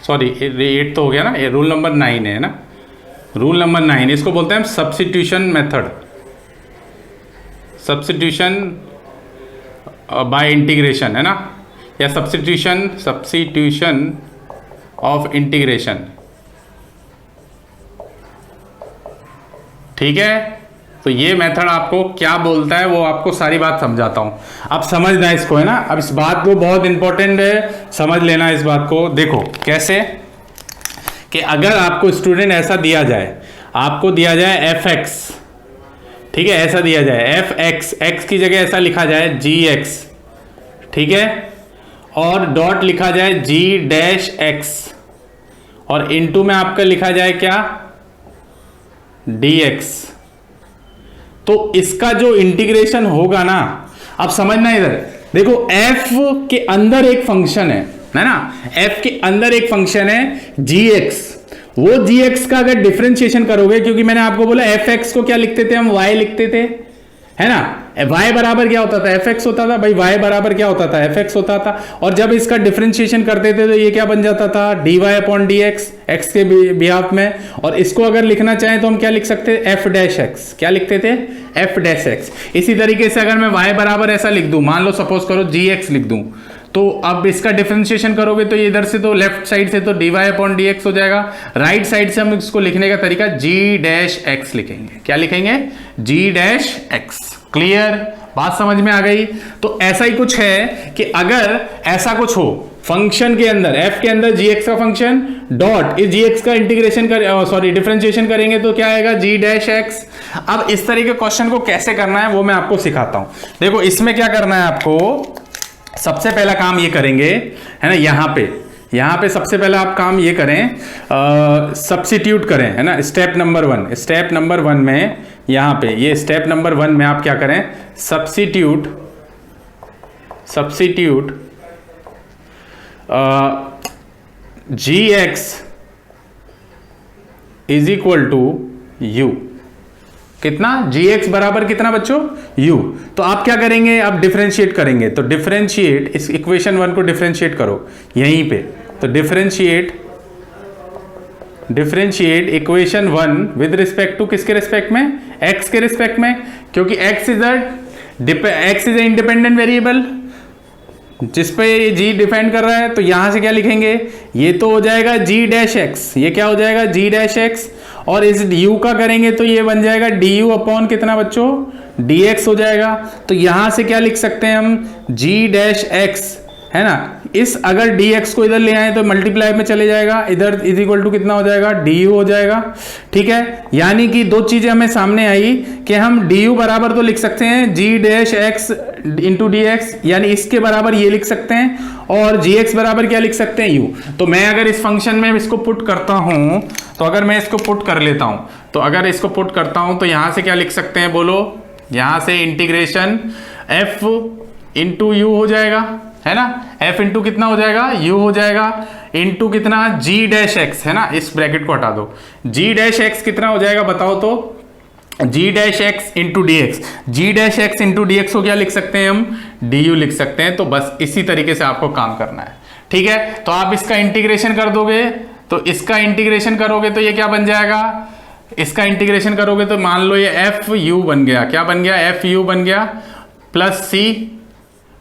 सॉरी 8 तो हो गया ना, ये रूल नंबर 9 है ना। रूल नंबर 9, इसको बोलते हैं substitution method, substitution bye integration है ना, या सब्स्टिट्यूशन ऑफ इंटीग्रेशन। ठीक है, तो ये मेथड आपको क्या बोलता है वो आपको सारी बात समझाता हूं। अब समझना इसको, है ना। अब इस बात को बहुत इंपॉर्टेंट है, समझ लेना इस बात को। देखो कैसे कि अगर आपको स्टूडेंट ऐसा दिया जाए, आपको दिया जाए fx, ठीक है, ऐसा दिया जाए fx, x की जगह ऐसा लिखा जाए gx, ठीक है, और डॉट लिखा जाए g डैश x, और इनटू में आपका लिखा जाए क्या? dx। तो इसका जो इंटीग्रेशन होगा ना, अब समझना इधर देखो, f के अंदर एक फंक्शन है ना, f के अंदर एक फंक्शन है gx। वो gx का अगर डिफरेंशिएशन करोगे, क्योंकि मैंने आपको बोला fx को क्या लिखते थे हम? y लिखते थे, है ना। y बराबर क्या होता था? fx होता था भाई। y बराबर क्या होता था? fx होता था। और जब इसका डिफरेंशिएशन करते थे तो ये क्या बन जाता था? dy अपॉन dx, x के बिहाफ में। और इसको अगर लिखना चाहें तो हम क्या लिख सकते हैं? f dash x। क्या लिखते थे? f dash x। इसी तरीके से अगर मैं y बराबर ऐसा लिख दूं, मान लो सपोज करो gx लिख दूं, तो अब इसका डिफरेंशिएशन करोगे तो इधर से तो लेफ्ट साइड से तो dy अपॉन dx हो जाएगा, राइट साइड से हम इसको लिखने का तरीका g डैश x लिखेंगे। क्या लिखेंगे? g dash x। क्लियर? बात समझ में आ गई? तो ऐसा ही कुछ है कि अगर ऐसा कुछ हो फंक्शन के अंदर, f के अंदर gx का फंक्शन डॉट इस gx का इंटीग्रेशन डिफरेंशिएशन करेंगे तो क्या आएगा? g dash x। अब इस तरह के क्वेश्चन को कैसे करना है वो मैं आपको सिखाता हूं। देखो इसमें क्या करना है आपको, सबसे पहला काम ये करेंगे, है ना, यहाँ पे सबसे पहला आप काम ये करें, सब्स्टिट्यूट करें, है ना। स्टेप नंबर 1 में यहाँ पे ये स्टेप नंबर 1 में आप क्या करें? Substitute gx is equal to u। कितना? gx बराबर कितना बच्चों? u। तो आप क्या करेंगे? आप डिफरेंशिएट करेंगे, तो डिफरेंशिएट इस इक्वेशन 1 को डिफरेंशिएट करो यहीं पे। तो differentiate equation 1 with respect to किसके रिस्पेक्ट में? x के रिस्पेक्ट में, क्योंकि x is a independent variable, जिस पे ये g डिफाइन कर रहा है, तो यहां से क्या लिखेंगे, ये तो हो जाएगा g डैश x, ये क्या हो जाएगा g डैश x, और इस u का करेंगे तो ये बन जाएगा du अपॉन कितना बच्चों, dx हो जाएगा। तो यहां से क्या लिख सकते हैं हम, g डैश x है ना, इस अगर dx को इधर ले आए तो मल्टीप्लाई में चले जाएगा, इधर इज इक्वल टू कितना हो जाएगा, du हो जाएगा। ठीक है, यानी कि दो चीजें हमें सामने आई कि हम du बराबर तो लिख सकते हैं g dash x into dx, यानी इसके बराबर ये लिख सकते हैं, और gx बराबर क्या लिख सकते हैं, u। तो मैं अगर इस फंक्शन में इसको पुट करता हूं, तो अगर मैं इसको पुट कर लेता हूं, तो अगर इसको पुट करता हूं तो यहां से क्या लिख सकते हैं बोलो, यहां से इंटीग्रेशन f इंटू यू हो जाएगा, है ना, f इंटू कितना हो जाएगा, u हो जाएगा, इंटू कितना g डैश x, है ना, इस ब्रैकेट को हटा दो, g डैश x कितना हो जाएगा बताओ तो, g dash x into d x, g dash x into d x को क्या लिख सकते हैं हम, du लिख सकते हैं। तो बस इसी तरीके से आपको काम करना है। ठीक है, तो आप इसका इंटीग्रेशन कर दोगे, तो इसका इंटीग्रेशन करोगे तो ये क्या बन जाएगा, इसका इंटीग्रेशन करोगे तो मान लो ये एफ यू बन गया, क्या बन गया, एफ यू बन गया प्लस सी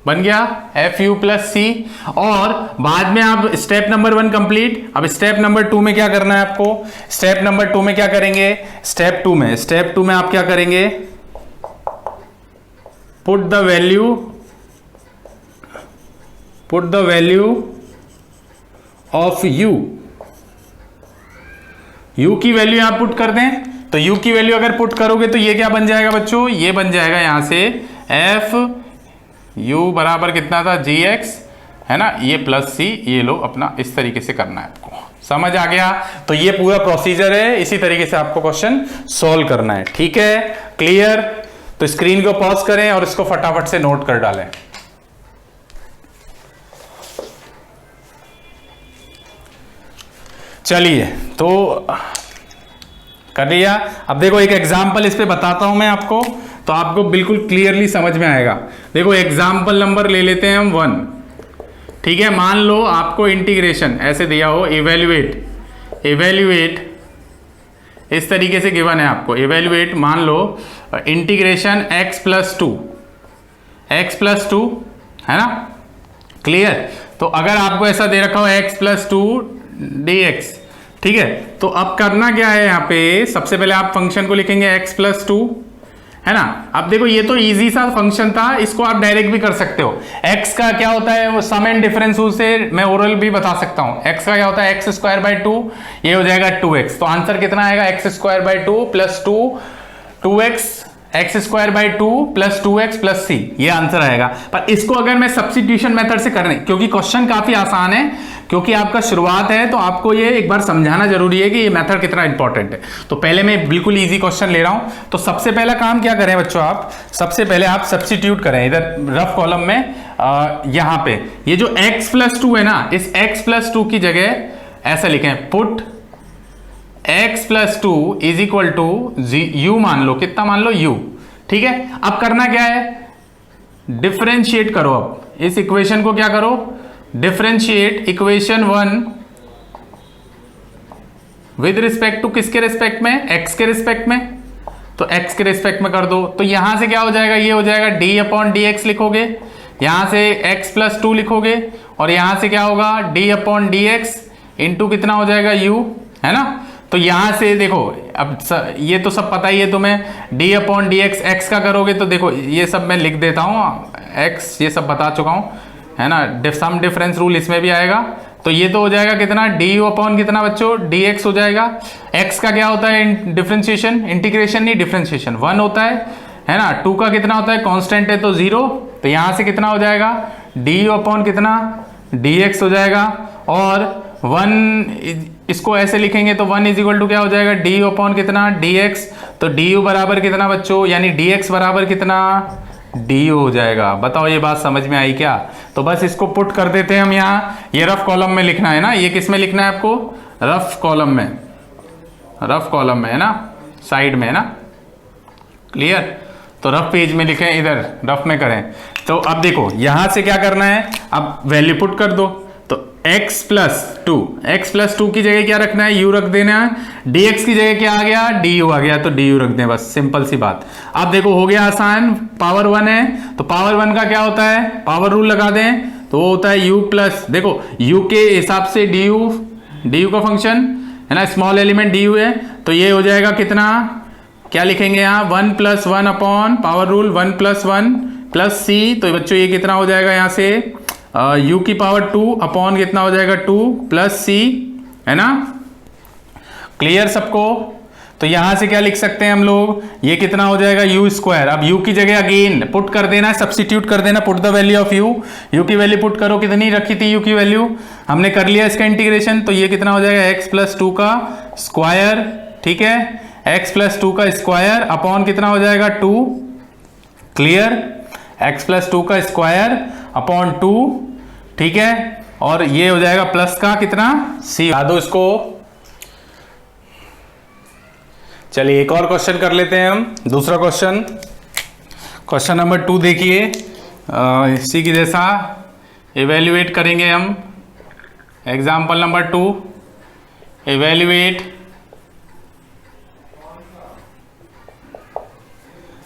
बन गया, एफ यू प्लस सी। और बाद में आप स्टेप नंबर 1 कंप्लीट। अब स्टेप नंबर 2 में क्या करना है आपको, स्टेप नंबर 2 में क्या करेंगे, स्टेप 2 में आप क्या करेंगे, put the value of you की वैल्यू आप पुट कर दें। तो यू की वैल्यू अगर पुट करोगे तो ये क्या बन जाएगा बच्चों, ये बन जाएगा यहां से एफ u बराबर कितना था, gx, है ना, ये प्लस c, ये लो अपना इस तरीके से करना है आपको। समझ आ गया, तो ये पूरा प्रोसीजर है, इसी तरीके से आपको क्वेश्चन सॉल्व करना है। ठीक है, क्लियर। तो स्क्रीन को पॉज करें और इसको फटाफट से नोट कर डालें। चलिए, तो कर लिया। अब देखो एक एग्जाम्पल इस पे बताता हूं मैं आपको, तो आपको बिल्कुल क्लियरली समझ में आएगा। देखो एग्जाम्पल नंबर ले लेते हैं हम 1। ठीक है, मान लो आपको इंटीग्रेशन ऐसे दिया हो, इवेल्युएट इस तरीके से गिवन है आपको, इवेल्युएट मान लो इंटीग्रेशन x प्लस 2 है ना, क्लियर। तो अगर आपको ऐसा दे रखा हो x प्लस 2 dx, ठीक है, तो अब करना क्या है, यहाँ पे सबसे पहले आप फंक्शन को लिखेंगे x प्लस 2, है ना। अब देखो ये तो इजी सा फंक्शन था, इसको आप डायरेक्ट भी कर सकते हो। x का क्या होता है, वो सम एंड डिफरेंस रूल से मैं ओरल भी बता सकता हूं। x का क्या होता है, x स्क्वायर बाई 2, ये हो जाएगा 2x। तो आंसर कितना आएगा, x square by 2 plus 2x, x square by 2 plus 2x plus c, ये आंसर आएगा। पर इसको अगर मैं सब्स्टिट्यूशन मेथड से करने, क्योंकि क्वेश्चन काफी आसान है, क्योंकि आपका शुरुआत है, तो आपको ये एक बार समझाना जरूरी है कि ये मेथड कितना इंपॉर्टेंट है। तो पहले मैं बिल्कुल इजी क्वेश्चन ले रहा हूं। तो सबसे पहला काम क्या करें बच्चों, आप सबसे पहले आप सब्स्टिट्यूट करें इधर रफ कॉलम में, यहां पे ये जो x प्लस 2 है ना, इस x प्लस 2 की जगह ऐसा लिखें, put x plus 2 is equal to u, मान लो कितना, मान लो u। ठीक है, अब करना क्या है, डिफरेंशिएट करो। अब इस इक्वेशन को क्या करो, differentiate equation 1 with respect to किसके रिस्पेक्ट में, x के रिस्पेक्ट में। तो x के रिस्पेक्ट में कर दो, तो यहां से क्या हो जाएगा, ये हो जाएगा d अपॉन डी एक्स लिखोगे, यहां से x प्लस 2 लिखोगे, और यहां से क्या होगा d upon D x into कितना हो जाएगा u, है ना। तो यहां से देखो, अब ये तो सब पता ही है तुम्हें, d upon D x x का करोगे तो देखो ये सब मैं लिख देता हूं, x ये सब बता चुका हूं, है ना, सम डिफरेंस रूल इसमें भी आएगा। तो ये तो हो जाएगा कितना, du अपॉन कितना बच्चों, dx हो जाएगा। x का क्या होता है, डिफरेंशिएशन, इंटीग्रेशन नहीं डिफरेंशिएशन 1 होता है ना। 2 का कितना होता है, कांस्टेंट है तो 0, तो यहां से कितना हो जाएगा, du अपॉन कितना dx हो जाएगा। और 1 इसको ऐसे लिखेंगे तो 1 इज इक्वल टू क्या हो जाएगा, du अपॉन कितना dx। तो du बराबर कितना बच्चों, यानी dx बराबर कितना, du हो जाएगा। बताओ ये बात समझ में आई क्या। तो बस इसको पुट कर देते हैं हम यहाँ, ये रफ कॉलम में लिखना है ना, ये किस में लिखना है आपको, रफ कॉलम में, रफ कॉलम में है ना, साइड में है ना, क्लियर। तो रफ पेज में लिखें, इधर रफ में करें। तो अब देखो यहां से क्या करना है, अब वैल्यू पुट कर दो। तो x प्लस 2 की जगह क्या रखना है, u रख देना है। dx की जगह क्या आ गया, du आ गया, तो du रख दें, बस सिंपल सी बात। अब देखो हो गया आसान, पावर 1 है, तो पावर 1 का क्या होता है, पावर रूल लगा दें, तो वो होता है u प्लस, देखो u के हिसाब से du का फंक्शन है ना, स्मॉल एलिमेंट du है, तो ये हो जाएगा कितना, क्या लिखेंगे यहाँ 1 + 1 upon power rule 1 + 1 plus c, तो बच्चों ये कितना हो जाएगा यहाँ से u की पावर 2 अपॉन कितना हो जाएगा 2 प्लस c, है ना, क्लियर सबको। तो यहां से क्या लिख सकते हैं हम लोग, ये कितना हो जाएगा u², अब u की जगह अगेन पुट कर देना, सब्स्टिट्यूट कर देना, put the value of u की वैल्यू पुट करो, कितनी रखी थी u की वैल्यू, हमने कर लिया इसका इंटीग्रेशन, तो ये कितना हो जाएगा x + 2 का स्क्वायर, ठीक है, x + 2 का स्क्वायर अपॉन कितना हो जाएगा 2, क्लियर, x + 2 का स्क्वायर अपॉन 2, ठीक है, और ये हो जाएगा प्लस का कितना c, ला दो इसको। चलिए एक और क्वेश्चन कर लेते हैं हम, दूसरा क्वेश्चन, क्वेश्चन नंबर 2 देखिए, इसी की जैसा इवेल्युएट करेंगे हम, एग्जाम्पल नंबर 2, इवेल्युएट,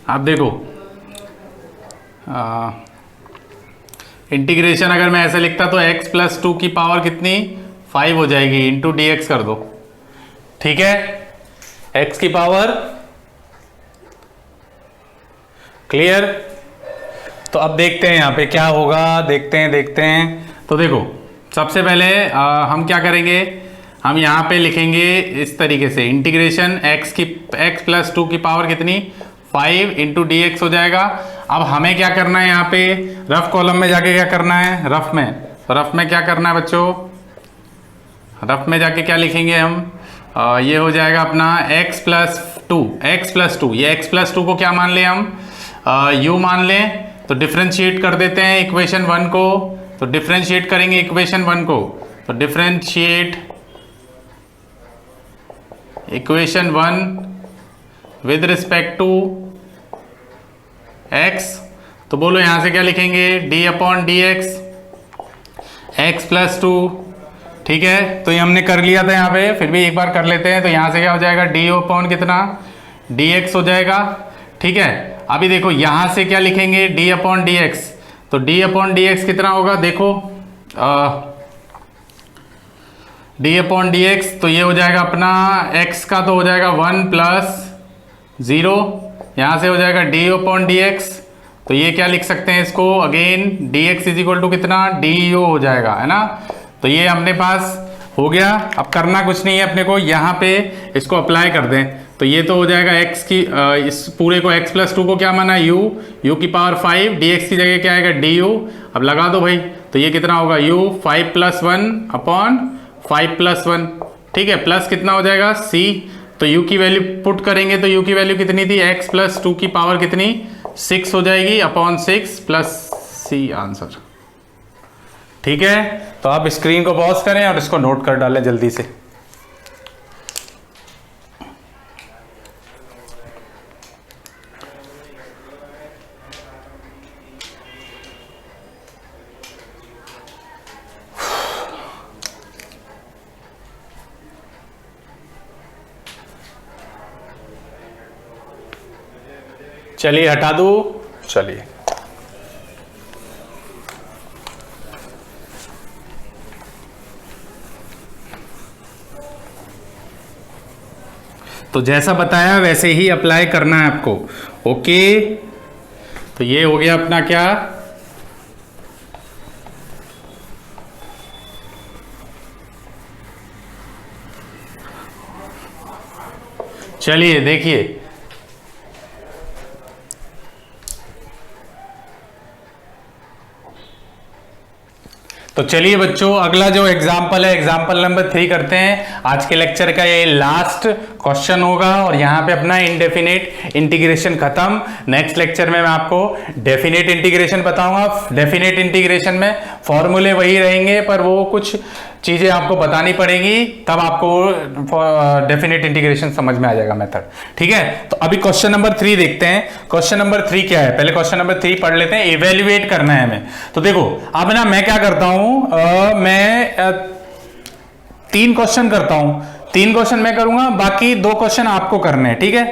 आप देखो इंटीग्रेशन अगर मैं ऐसे लिखता तो x + 2 की पावर कितनी 5 हो जाएगी, इंटू dx कर दो, ठीक है, x की पावर, क्लियर। तो अब देखते हैं यहाँ पे क्या होगा, देखते हैं। तो देखो सबसे पहले हम क्या करेंगे, हम यहाँ पे लिखेंगे इस तरीके से, इंटीग्रेशन x + 2 की पावर कितनी 5 इंटू dx हो जाएगा। अब हमें क्या करना है, यहाँ पे रफ कॉलम में जाके क्या करना है, रफ में क्या करना है बच्चों, रफ में जाके क्या लिखेंगे हम, ये हो जाएगा अपना x + 2, ये x + 2 को क्या मान लें हम, u मान लें, तो डिफरेंशिएट कर देते हैं इक्वेशन 1 को, तो डिफरेंशिएट करेंगे इक्वेशन 1 को, तो differentiate equation 1 with respect to x, तो बोलो यहां से क्या लिखेंगे, d/dx x + 2, ठीक है, तो ये हमने कर लिया था यहाँ पे, फिर भी एक बार कर लेते हैं, तो यहाँ से क्या हो जाएगा d/ कितना dx हो जाएगा, ठीक है। अभी देखो यहाँ से क्या लिखेंगे d/dx, तो d/dx कितना होगा, देखो d/dx, तो ये हो जाएगा अपना x का तो हो जाएगा 1 + 0, यहाँ से हो जाएगा d/dx, तो ये क्या लिख सकते हैं इसको, अगेन dx = कितना du हो जाएगा, है ना, तो ये अपने पास हो गया। अब करना कुछ नहीं है अपने को, यहाँ पे इसको अप्लाई कर दें, तो ये तो हो जाएगा x की इस पूरे को x + 2 को क्या माना u की पावर 5, dx की जगह क्या आएगा du, अब लगा दो भाई, तो ये कितना होगा u 5 + 1 अपॉन 5 + 1, ठीक है, प्लस कितना हो जाएगा c, तो u की वैल्यू पुट करेंगे, तो u की वैल्यू कितनी थी, x + 2 की पावर कितनी 6 हो जाएगी अपॉन 6 प्लस c आंसर, ठीक है। तो आप स्क्रीन को पॉज करें और इसको नोट कर डालें जल्दी से। चलिए हटा दो, चलिए तो जैसा बताया वैसे ही अप्लाई करना है आपको, ओके। तो ये हो गया अपना क्या, चलिए देखिए, तो चलिए बच्चों अगला जो एग्जाम्पल है, एग्जाम्पल नंबर 3 करते हैं। आज के लेक्चर का ये लास्ट क्वेश्चन होगा और यहाँ पे अपना इनडेफिनेट इंटीग्रेशन खत्म। नेक्स्ट लेक्चर में मैं आपको डेफिनेट इंटीग्रेशन बताऊंगा। डेफिनेट इंटीग्रेशन में फॉर्मूले वही रहेंगे पर वो कुछ चीजें आपको बतानी पड़ेगी, तब आपको डेफिनेट इंटीग्रेशन समझ में आ जाएगा मेथड, ठीक है। तो अभी क्वेश्चन नंबर 3 देखते हैं। क्वेश्चन नंबर 3 क्या है, पहले क्वेश्चन नंबर 3 पढ़ लेते हैं। इवेल्युएट करना है हमें। तो देखो अब ना मैं क्या करता हूं, मैं 3 क्वेश्चन करता हूं, 3 क्वेश्चन मैं करूंगा, बाकी 2 क्वेश्चन आपको करने हैं, ठीक है।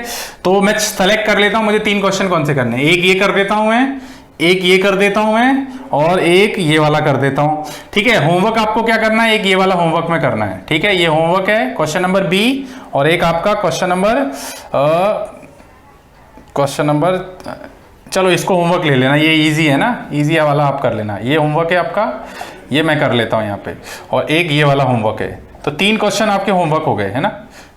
तो मैं सेलेक्ट कर लेता हूं मुझे 3 क्वेश्चन कौन से करने हैं। एक ये कर देता हूं मैं, एक ये कर देता हूं मैं और एक ये वाला कर देता हूं। ठीक है, होमवर्क आपको क्या करना है, एक ये वाला होमवर्क में करना है। ठीक है, ये होमवर्क है क्वेश्चन नंबर बी, और एक आपका क्वेश्चन नंबर चलो इसको होमवर्क ले लेना, ये इजी है ना, इजी वाला आप कर लेना। ये होमवर्क है आपका, ये मैं कर लेता हूं यहाँ पे, और एक ये वाला होमवर्क है। तो 3 क्वेश्चन आपके होमवर्क हो गए है ना,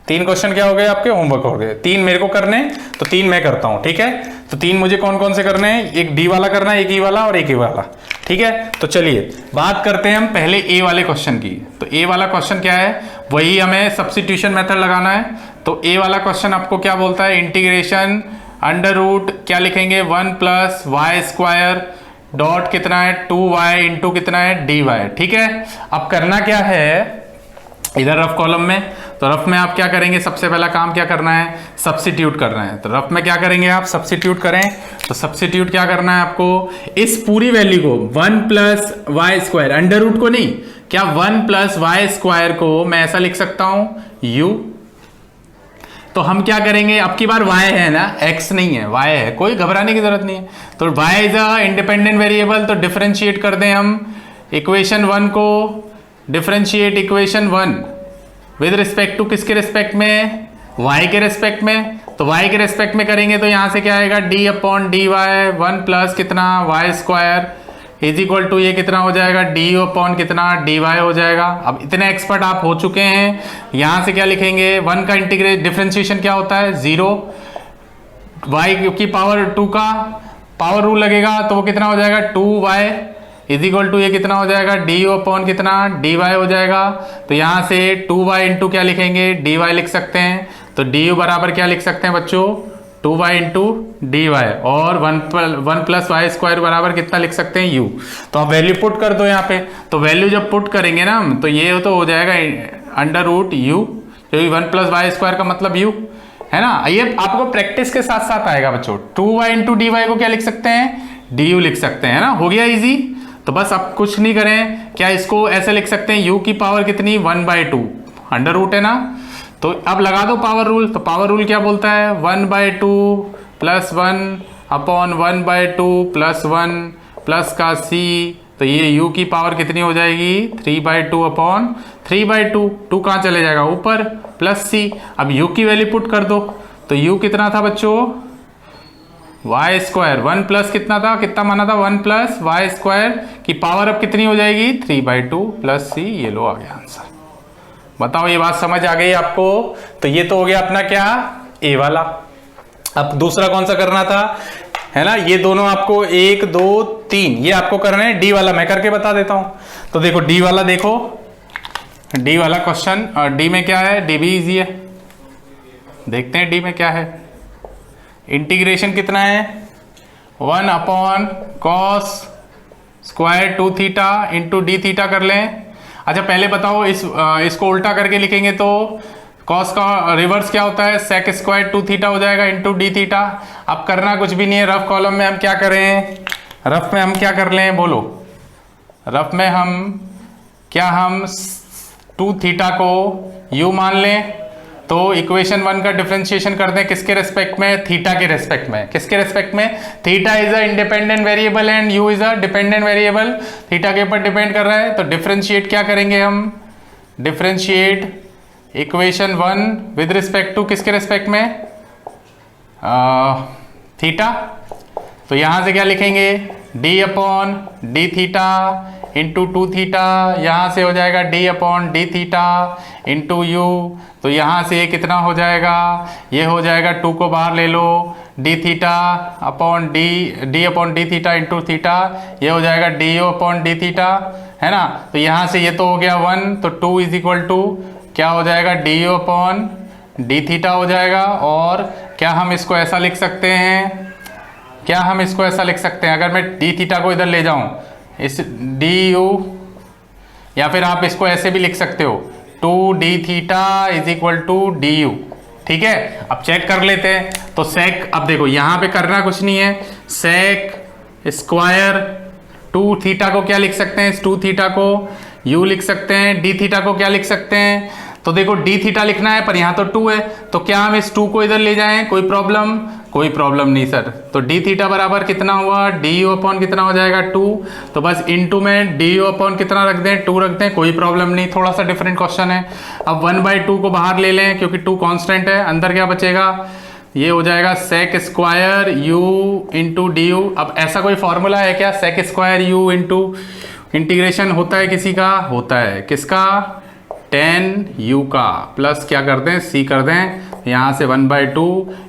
3 क्वेश्चन क्या हो गए आपके, होमवर्क हो गए। 3 मेरे को करने, तो 3 मैं करता हूं। ठीक है, तो 3 मुझे कौन कौन से करने हैं, एक डी वाला करना है, एक ई वाला और एक ए वाला। ठीक है, तो चलिए बात करते हैं हम पहले ए वाले क्वेश्चन की। तो ए वाला क्वेश्चन क्या है, वही हमें सब्स्टिट्यूशन मेथड लगाना है। तो ए वाला क्वेश्चन आपको क्या बोलता है, इंटीग्रेशन अंडर रूट क्या लिखेंगे, 1 + y² डॉट कितना है 2y इंटू कितना है dy। ठीक है, अब करना क्या है इधर रफ कॉलम में, तो रफ में आप क्या करेंगे, सबसे पहला काम क्या करना है, सब्स्टिट्यूट करना है। तो रफ में क्या करेंगे आप, सब्स्टिट्यूट करें। तो सब्स्टिट्यूट क्या करना है आपको, इस पूरी वैल्यू को 1 + y² अंडर रूट को नहीं, क्या 1 + y² को मैं ऐसा लिख सकता हूं u। तो हम क्या करेंगे, अब की बार y है ना, x नहीं है, y है, कोई घबराने की जरूरत नहीं है। तो y is a independent variable, तो डिफरेंशिएट कर दें हम इक्वेशन 1 को, differentiate equation 1 with respect to किसके रिस्पेक्ट में, y के रिस्पेक्ट में। तो y के रिस्पेक्ट में करेंगे तो यहां से क्या आएगा, d/dy 1 + कितना y² इज इक्वल टू ये कितना हो जाएगा, du/ कितना dy हो जाएगा। अब इतने एक्सपर्ट आप हो चुके हैं, यहां से क्या लिखेंगे, 1 का इंटीग्रेट डिफरेंशिएशन क्या होता है 0, y की पावर 2 का पावर रूल लगेगा तो वो कितना हो जाएगा 2y इज इक्वल टू ये कितना हो जाएगा, du/ कितना dy हो जाएगा। तो यहां से 2y इंटू क्या लिखेंगे, dy लिख सकते हैं। तो du बराबर क्या लिख सकते हैं बच्चों, 2y इंटू dy, और 1 + y² बराबर कितना लिख सकते हैं u। तो आप वैल्यू पुट कर दो यहाँ पे। तो वैल्यू जब पुट करेंगे ना, तो ये तो हो जाएगा अंडर रूट u, क्योंकि 1 + y² का मतलब u है ना। ये आपको प्रैक्टिस के साथ साथ आएगा बच्चों। 2y इंटू dy को क्या लिख सकते हैं, du लिख सकते हैं ना, हो गया इजी। तो बस अब कुछ नहीं करें, क्या इसको ऐसे लिख सकते हैं, u की पावर कितनी 1/2 अंडर रूट है ना। तो अब लगा दो पावर रूल। तो पावर रूल क्या बोलता है, 1/2 + 1/1/2 + 1 प्लस का c, तो ये u की पावर कितनी हो जाएगी 3/2/3/2। 2 कहाँ चले जाएगा ऊपर, प्लस c। अब u की वैल्यू पुट कर दो। तो u कितना था बच्चों, y², 1 प्लस कितना था, कितना माना था 1 + y² की पावर अब कितनी हो जाएगी 3/2 + c। ये लो आ गया आंसर। बताओ ये बात समझ आ गई आपको। तो ये तो हो गया अपना क्या, ए वाला। अब दूसरा कौन सा करना था, है ना, ये दोनों आपको 1 2 3 ये आपको करना है। डी वाला मैं करके बता देता हूं। तो देखो डी वाला, देखो डी वाला क्वेश्चन, और डी में क्या है, डी भी इजी है। देखते हैं डी में क्या है। इंटीग्रेशन कितना है 1/cos² 2θ इंटू dθ कर लें। अच्छा पहले बताओ इसको उल्टा करके लिखेंगे तो cos का रिवर्स क्या होता है, sec² 2θ हो जाएगा इंटू dθ। अब करना कुछ भी नहीं है, रफ कॉलम में हम क्या करें, रफ में हम क्या कर लें बोलो, रफ में हम 2θ को u मान लें। तो इक्वेशन 1 का डिफरेंशिएशन कर दें किसके रेस्पेक्ट में, थीटा के रेस्पेक्ट में। किसके रेस्पेक्ट में, theta is a independent variable and you is a dependent variable, theta के ऊपर डिपेंड कर रहा है। तो डिफरेंशिएट क्या करेंगे हम, differentiate equation 1 with respect to किसके रेस्पेक्ट में, थीटा। तो यहां से क्या लिखेंगे d/dθ इंटू 2θ, यहां से हो जाएगा d/dθ इंटू u। तो यहां से ये कितना हो जाएगा, ये हो जाएगा 2 को बाहर ले लो, d/dθ इंटू थीटा, ये हो जाएगा du/dθ, है ना। तो यहां से ये तो हो गया 1, तो 2 इज इक्वल टू क्या हो जाएगा du/dθ हो जाएगा। और क्या हम इसको ऐसा लिख सकते हैं, क्या हम इसको ऐसा लिख सकते हैं, अगर मैं dθ को इधर ले जाऊं इस du, या फिर आप इसको ऐसे भी लिख सकते हो 2dθ is equal to du। ठीक है, अब चेक कर लेते हैं। तो सेक, अब देखो यहां पे करना कुछ नहीं है, sec² 2θ को क्या लिख सकते हैं, 2θ को u लिख सकते हैं, dθ को क्या लिख सकते हैं। तो देखो dθ लिखना है पर यहाँ तो 2 है, तो क्या हम इस 2 को इधर ले जाएं, कोई प्रॉब्लम। कोई प्रॉब्लम नहीं सर। तो डी थीटा बराबर कितना हुआ, डी यू अपॉन कितना हो जाएगा 2, तो बस इनटू में डी यू अपॉन कितना रख दें 2 रख दें, कोई प्रॉब्लम नहीं। थोड़ा सा डिफरेंट क्वेश्चन है। अब 1/2 को बाहर ले लें क्योंकि 2 कांस्टेंट है, अंदर क्या बचेगा, ये हो जाएगा sec square u into d u. अब ऐसा कोई फॉर्मूला है क्या, sec square u into integration होता है किसी का, होता है किसका, tan u का, प्लस क्या कर दें c कर दें, यहाँ से 1/2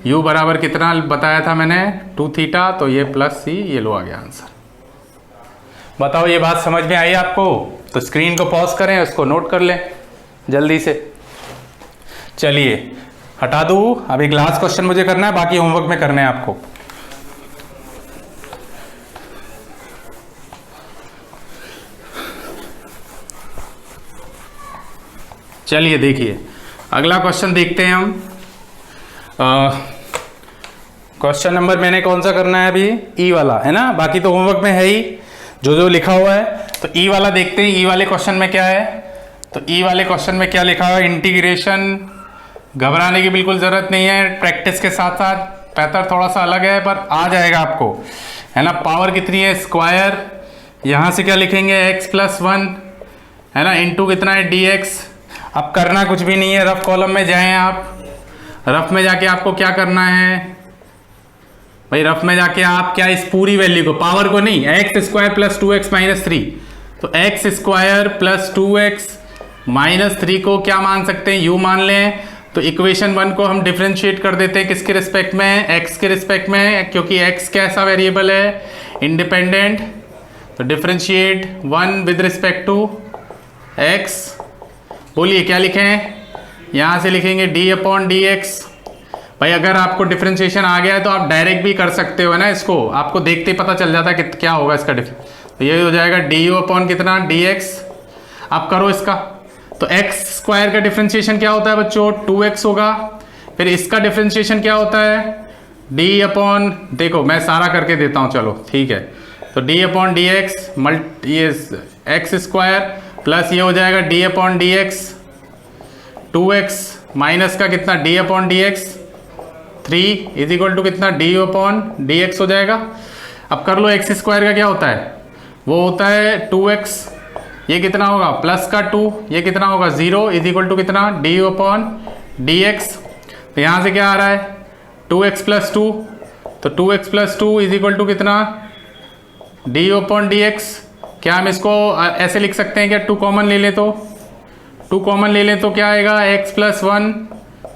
u बराबर कितना बताया था मैंने 2 थीटा, तो ये प्लस c, ये लो आ गया आंसर। बताओ ये बात समझ में आई आपको? तो स्क्रीन को पॉज करें, उसको नोट कर लें जल्दी से। चलिए हटा दूँ, अब एक लास्ट क्वेश्चन मुझे करना है, बाकी होमवर्क में करने हैं आपको। चलिए देखिए अगला क्वेश्चन देखते हैं हम। क्वेश्चन नंबर मैंने कौन सा करना है अभी, ई वाला है ना, बाकी तो होमवर्क में है ही जो जो लिखा हुआ है। तो ई वाला देखते हैं, ई वाले क्वेश्चन में क्या है। तो ई वाले क्वेश्चन में क्या लिखा हुआ है, इंटीग्रेशन, घबराने की बिल्कुल ज़रूरत नहीं है, प्रैक्टिस के साथ साथ पैटर्न थोड़ा सा अलग है पर आ जाएगा आपको, है ना। पावर कितनी है, स्क्वायर, यहाँ से क्या लिखेंगे x+1, है ना, इंटू कितना है dx। अब करना कुछ भी नहीं है, रफ कॉलम में जाएं आप, रफ में जाके आपको क्या करना है भाई, रफ में जाके आप क्या इस पूरी वैल्यू को, पावर को नहीं, x² + 2x - 3, तो x² + 2x - 3 को क्या मान सकते हैं, u मान लें। तो इक्वेशन 1 को हम डिफरेंशिएट कर देते हैं किसके रिस्पेक्ट में, x के रिस्पेक्ट में, क्योंकि x कैसा वेरिएबल है, इंडिपेंडेंट। तो differentiate 1 with respect to x, बोलिए क्या लिखें, यहाँ से लिखेंगे d/dx। भाई अगर आपको डिफरेंशिएशन आ गया है तो आप डायरेक्ट भी कर सकते हो, है ना, इसको आपको देखते ही पता चल जाता है कि क्या होगा इसका डिफरेंस। तो ये हो जाएगा du/ कितना dx। आप करो इसका, तो x² का डिफरेंशिएशन क्या होता है बच्चों, 2x होगा। फिर इसका डिफरेंशिएशन क्या होता है, d/, देखो मैं सारा करके देता हूँ, चलो ठीक है। तो d/dx ये x² प्लस ये हो जाएगा d/dx 2x माइनस का कितना d/dx 3 इज इक्वल टू कितना du/dx हो जाएगा। अब कर लो x² का क्या होता है, वो होता है 2x, ये कितना होगा प्लस का 2, ये कितना होगा 0 इज इक्वल टू कितना du/dx। तो यहाँ से क्या आ रहा है 2x + 2, तो 2x + 2 इज इक्वल टू कितना du/dx। क्या हम इसको ऐसे लिख सकते हैं क्या, 2 कॉमन ले ले तो 2 कॉमन ले लें तो क्या आएगा x+1,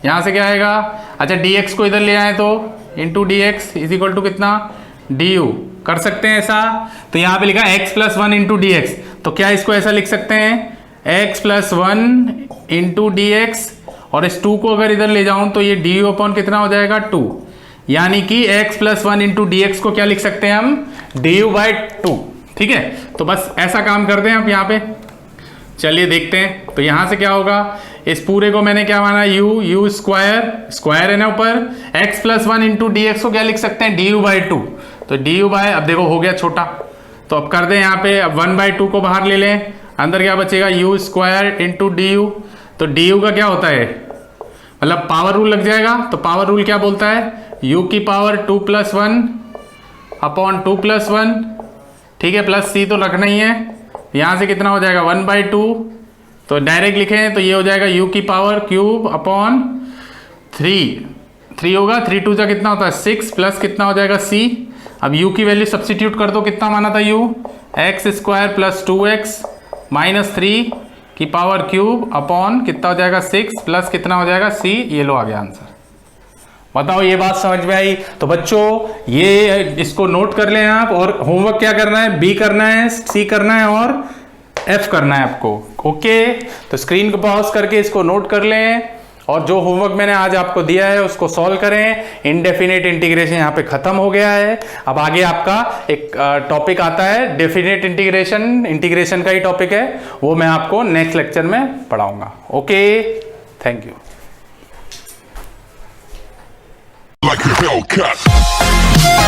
यहाँ से क्या आएगा, अच्छा dx को इधर ले आए तो into dx is equal to कितना du, कर सकते हैं ऐसा। तो यहाँ पे लिखा x+1 इंटू dx, तो क्या इसको ऐसा लिख सकते हैं x+1 इंटू dx, और इस 2 को अगर इधर ले जाऊं तो ये du/ कितना हो जाएगा 2, यानी कि x+1 इंटू dx को क्या लिख सकते हैं हम du/2, ठीक है। तो बस ऐसा काम करते हैं आप यहाँ पे। चलिए देखते हैं, तो यहाँ से क्या होगा, इस पूरे को मैंने क्या माना u स्क्वायर है ना ऊपर, x+1 इंटू dx को क्या लिख सकते हैं du/2, तो du बाय, अब देखो हो गया छोटा, तो अब कर दें यहाँ पे, अब 1/2 को बाहर ले लें, अंदर क्या बचेगा u² इंटू du। तो du का क्या होता है, मतलब पावर रूल लग जाएगा। तो पावर रूल क्या बोलता है, u⁻2 + 1/2 + 1, ठीक है, प्लस c तो रखना ही है। यहाँ से कितना हो जाएगा 1/2, तो डायरेक्ट लिखें तो ये हो जाएगा u⁻³ 3 होगा, 3 2 कितना होता है 6, प्लस कितना हो जाएगा c। अब u की वैल्यू सब्सटीट्यूट कर दो, कितना माना था u, x² + 2x - 3 की पावर क्यूब अपॉन कितना हो जाएगा 6, प्लस कितना हो जाएगा c। ये लो आ गया आंसर। बताओ ये बात समझ में आई? तो बच्चों ये इसको नोट कर लें आप, और होमवर्क क्या करना है, बी करना है, सी करना है और एफ करना है आपको, ओके। तो स्क्रीन को पॉज करके इसको नोट कर लें, और जो होमवर्क मैंने आज आपको दिया है उसको सॉल्व करें। इनडेफिनेट इंटीग्रेशन यहाँ पे खत्म हो गया है। अब आगे आपका एक टॉपिक आता है डेफिनेट इंटीग्रेशन का ही टॉपिक है, वो मैं आपको नेक्स्ट लेक्चर में पढ़ाऊंगा, okay, thank you. Like a Hellcat.